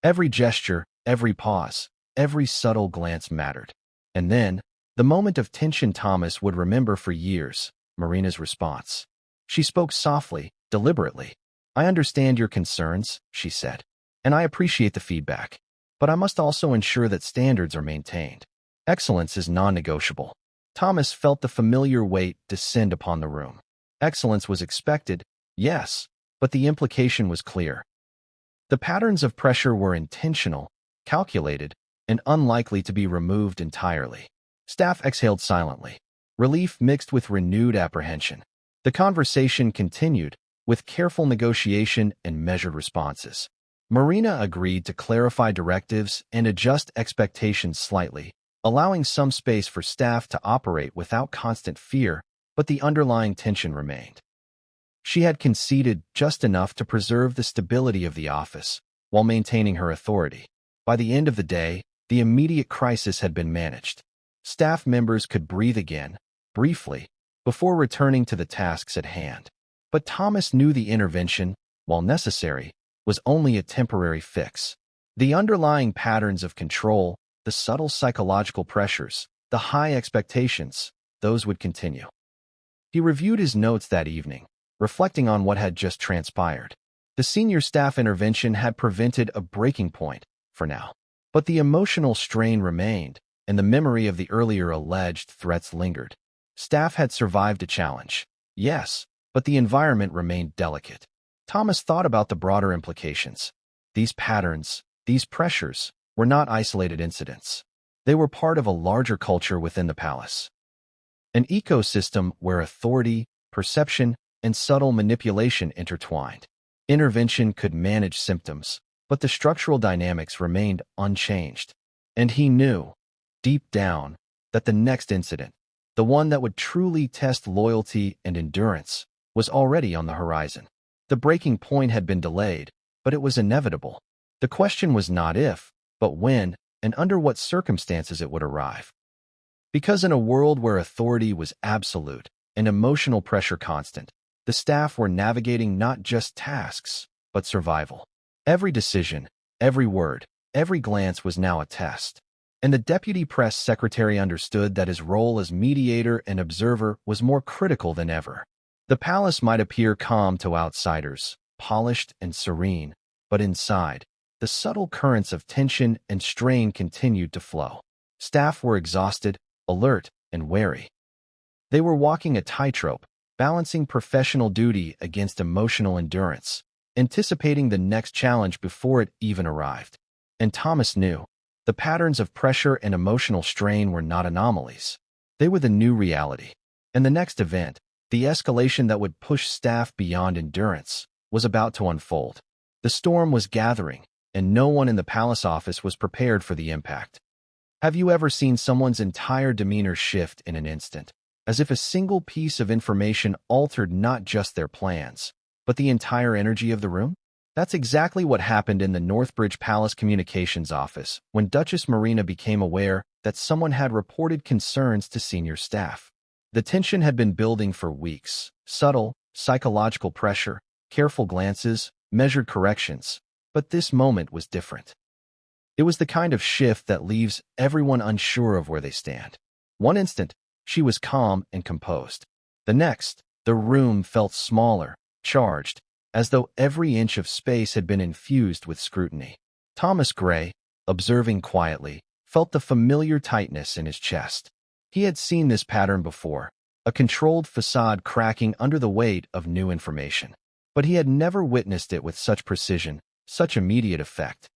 Every gesture, every pause, every subtle glance mattered. And then, the moment of tension Thomas would remember for years, Marina's response. She spoke softly, deliberately. I understand your concerns, she said, and I appreciate the feedback. But I must also ensure that standards are maintained. Excellence is non-negotiable. Thomas felt the familiar weight descend upon the room. Excellence was expected, yes, but the implication was clear. The patterns of pressure were intentional, calculated, and unlikely to be removed entirely. Staff exhaled silently, relief mixed with renewed apprehension. The conversation continued, with careful negotiation and measured responses. Marina agreed to clarify directives and adjust expectations slightly, allowing some space for staff to operate without constant fear, but the underlying tension remained. She had conceded just enough to preserve the stability of the office, while maintaining her authority. By the end of the day, the immediate crisis had been managed. Staff members could breathe again, briefly, before returning to the tasks at hand. But Thomas knew the intervention, while necessary, was only a temporary fix. The underlying patterns of control, the subtle psychological pressures, the high expectations, those would continue. He reviewed his notes that evening, reflecting on what had just transpired. The senior staff intervention had prevented a breaking point, for now. But the emotional strain remained, and the memory of the earlier alleged threats lingered. Staff had survived a challenge, yes, but the environment remained delicate. Thomas thought about the broader implications. These patterns, these pressures, were not isolated incidents. They were part of a larger culture within the palace. An ecosystem where authority, perception, and subtle manipulation intertwined. Intervention could manage symptoms, but the structural dynamics remained unchanged. And he knew, deep down, that the next incident, the one that would truly test loyalty and endurance, was already on the horizon. The breaking point had been delayed, but it was inevitable. The question was not if, but when, and under what circumstances it would arrive. Because in a world where authority was absolute and emotional pressure constant, the staff were navigating not just tasks, but survival. Every decision, every word, every glance was now a test. And the deputy press secretary understood that his role as mediator and observer was more critical than ever. The palace might appear calm to outsiders, polished and serene, but inside, the subtle currents of tension and strain continued to flow. Staff were exhausted, alert, and wary. They were walking a tightrope, balancing professional duty against emotional endurance, anticipating the next challenge before it even arrived. And Thomas knew, the patterns of pressure and emotional strain were not anomalies. They were the new reality. And the next event, the escalation that would push staff beyond endurance, was about to unfold. The storm was gathering, and no one in the palace office was prepared for the impact. Have you ever seen someone's entire demeanor shift in an instant, as if a single piece of information altered not just their plans, but the entire energy of the room? That's exactly what happened in the Northbridge Palace Communications office when Duchess Marina became aware that someone had reported concerns to senior staff. The tension had been building for weeks. Subtle, psychological pressure, careful glances, measured corrections. But this moment was different. It was the kind of shift that leaves everyone unsure of where they stand. One instant, she was calm and composed. The next, the room felt smaller, charged, as though every inch of space had been infused with scrutiny. Thomas Gray, observing quietly, felt the familiar tightness in his chest. He had seen this pattern before, a controlled facade cracking under the weight of new information. But he had never witnessed it with such precision, such immediate effect.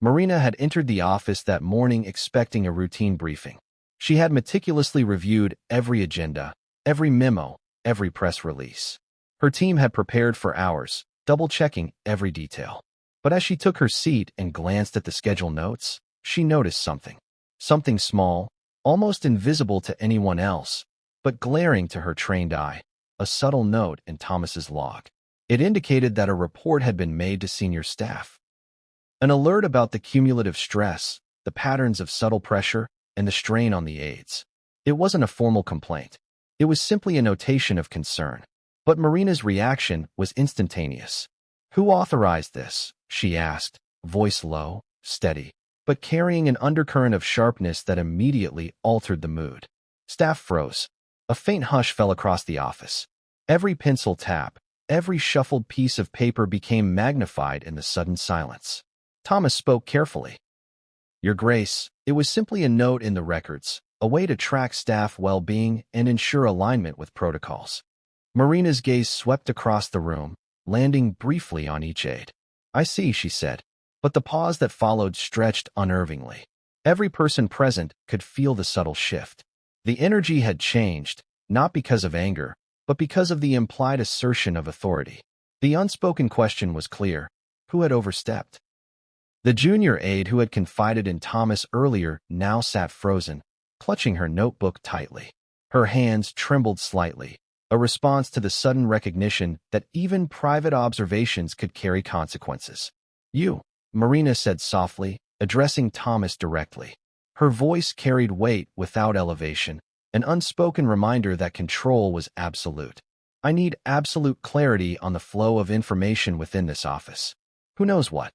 Marina had entered the office that morning expecting a routine briefing. She had meticulously reviewed every agenda, every memo, every press release. Her team had prepared for hours, double-checking every detail. But as she took her seat and glanced at the schedule notes, she noticed something. Something small, almost invisible to anyone else, but glaring to her trained eye, a subtle note in Thomas's log. It indicated that a report had been made to senior staff. An alert about the cumulative stress, the patterns of subtle pressure, and the strain on the aides. It wasn't a formal complaint. It was simply a notation of concern. But Marina's reaction was instantaneous. "Who authorized this?" she asked, voice low, steady, but carrying an undercurrent of sharpness that immediately altered the mood. Staff froze. A faint hush fell across the office. Every pencil tap, every shuffled piece of paper became magnified in the sudden silence. Thomas spoke carefully. "Your Grace, it was simply a note in the records, a way to track staff well-being and ensure alignment with protocols." Marina's gaze swept across the room, landing briefly on each aide. "I see," she said, but the pause that followed stretched unnervingly. Every person present could feel the subtle shift. The energy had changed, not because of anger, but because of the implied assertion of authority. The unspoken question was clear: who had overstepped? The junior aide who had confided in Thomas earlier now sat frozen, clutching her notebook tightly. Her hands trembled slightly, a response to the sudden recognition that even private observations could carry consequences. "You," Marina said softly, addressing Thomas directly. Her voice carried weight without elevation, an unspoken reminder that control was absolute. "I need absolute clarity on the flow of information within this office. Who knows what?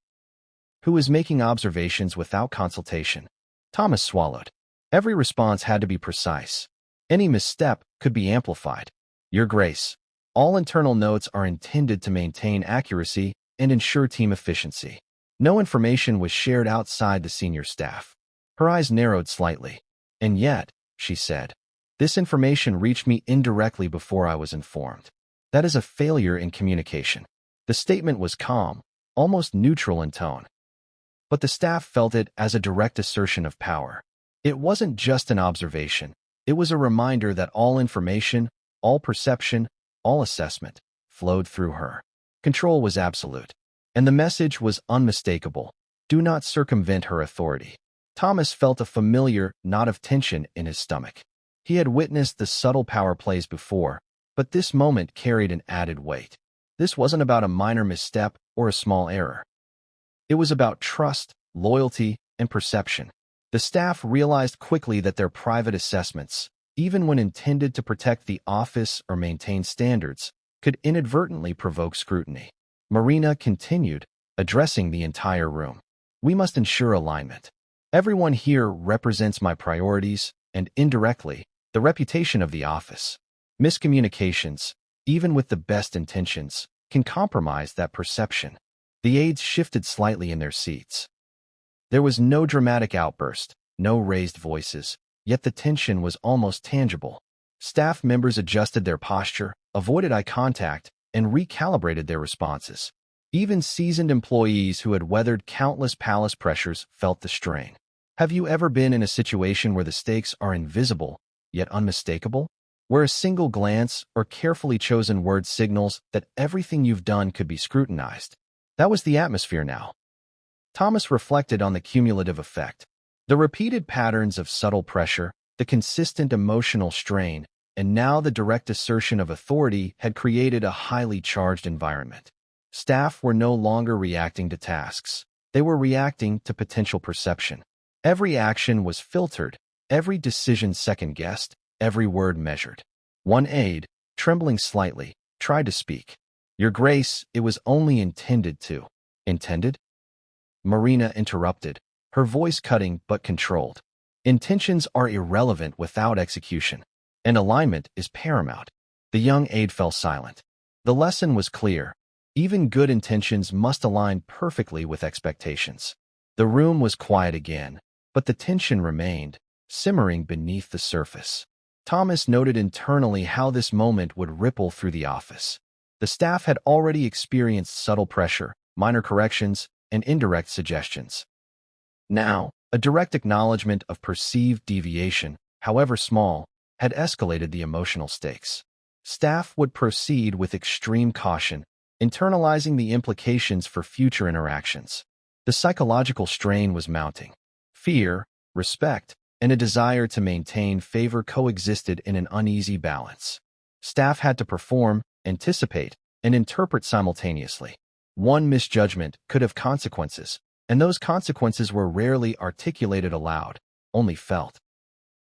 Who is making observations without consultation?" Thomas swallowed. Every response had to be precise. Any misstep could be amplified. "Your Grace, all internal notes are intended to maintain accuracy and ensure team efficiency. No information was shared outside the senior staff." Her eyes narrowed slightly. "And yet," she said, "this information reached me indirectly before I was informed. That is a failure in communication." The statement was calm, almost neutral in tone. But the staff felt it as a direct assertion of power. It wasn't just an observation. It was a reminder that all information, all perception, all assessment flowed through her. Control was absolute. And the message was unmistakable: do not circumvent her authority. Thomas felt a familiar knot of tension in his stomach. He had witnessed the subtle power plays before, but this moment carried an added weight. This wasn't about a minor misstep or a small error. It was about trust, loyalty, and perception. The staff realized quickly that their private assessments, even when intended to protect the office or maintain standards, could inadvertently provoke scrutiny. Marina continued, addressing the entire room. "We must ensure alignment. Everyone here represents my priorities, and indirectly, the reputation of the office. Miscommunications, even with the best intentions, can compromise that perception." The aides shifted slightly in their seats. There was no dramatic outburst, no raised voices, yet the tension was almost tangible. Staff members adjusted their posture, avoided eye contact, and recalibrated their responses. Even seasoned employees who had weathered countless palace pressures felt the strain. Have you ever been in a situation where the stakes are invisible, yet unmistakable? Where a single glance or carefully chosen word signals that everything you've done could be scrutinized? That was the atmosphere now. Thomas reflected on the cumulative effect. The repeated patterns of subtle pressure, the consistent emotional strain, and now the direct assertion of authority had created a highly charged environment. Staff were no longer reacting to tasks. They were reacting to potential perception. Every action was filtered, every decision second-guessed, every word measured. One aide, trembling slightly, tried to speak. "Your Grace, it was only intended to." "Intended?" Marina interrupted, her voice cutting but controlled. Intentions are irrelevant without execution, and alignment is paramount. The young aide fell silent. The lesson was clear. Even good intentions must align perfectly with expectations. The room was quiet again, but the tension remained, simmering beneath the surface. Thomas noted internally how this moment would ripple through the office. The staff had already experienced subtle pressure, minor corrections, and indirect suggestions. Now, a direct acknowledgement of perceived deviation, however small, had escalated the emotional stakes. Staff would proceed with extreme caution, internalizing the implications for future interactions. The psychological strain was mounting. Fear, respect, and a desire to maintain favor coexisted in an uneasy balance. Staff had to perform, anticipate, and interpret simultaneously. One misjudgment could have consequences, and those consequences were rarely articulated aloud, only felt.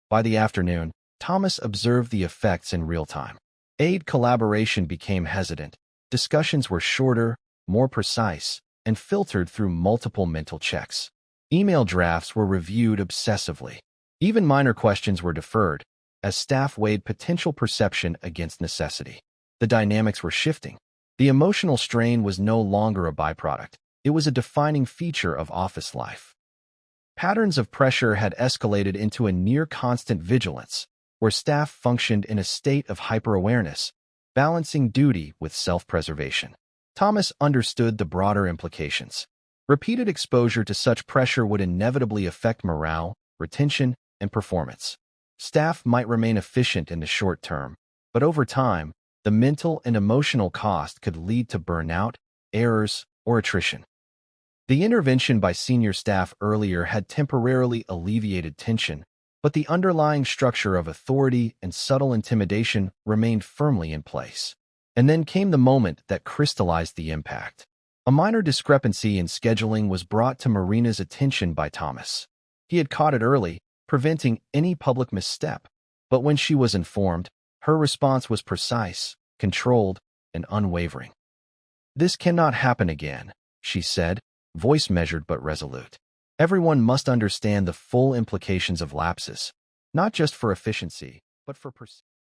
By the afternoon, Thomas observed the effects in real time. Aide collaboration became hesitant. Discussions were shorter, more precise, and filtered through multiple mental checks. Email drafts were reviewed obsessively. Even minor questions were deferred, as staff weighed potential perception against necessity. The dynamics were shifting. The emotional strain was no longer a byproduct. It was a defining feature of office life. Patterns of pressure had escalated into a near-constant vigilance, where staff functioned in a state of hyper-awareness, balancing duty with self-preservation. Thomas understood the broader implications. Repeated exposure to such pressure would inevitably affect morale, retention, and performance. Staff might remain efficient in the short term, but over time, the mental and emotional cost could lead to burnout, errors, or attrition. The intervention by senior staff earlier had temporarily alleviated tension, but the underlying structure of authority and subtle intimidation remained firmly in place. And then came the moment that crystallized the impact. A minor discrepancy in scheduling was brought to Marina's attention by Thomas. He had caught it early, preventing any public misstep. But when she was informed, her response was precise, controlled, and unwavering. "This cannot happen again," she said, voice measured but resolute. "Everyone must understand the full implications of lapses, not just for efficiency, but for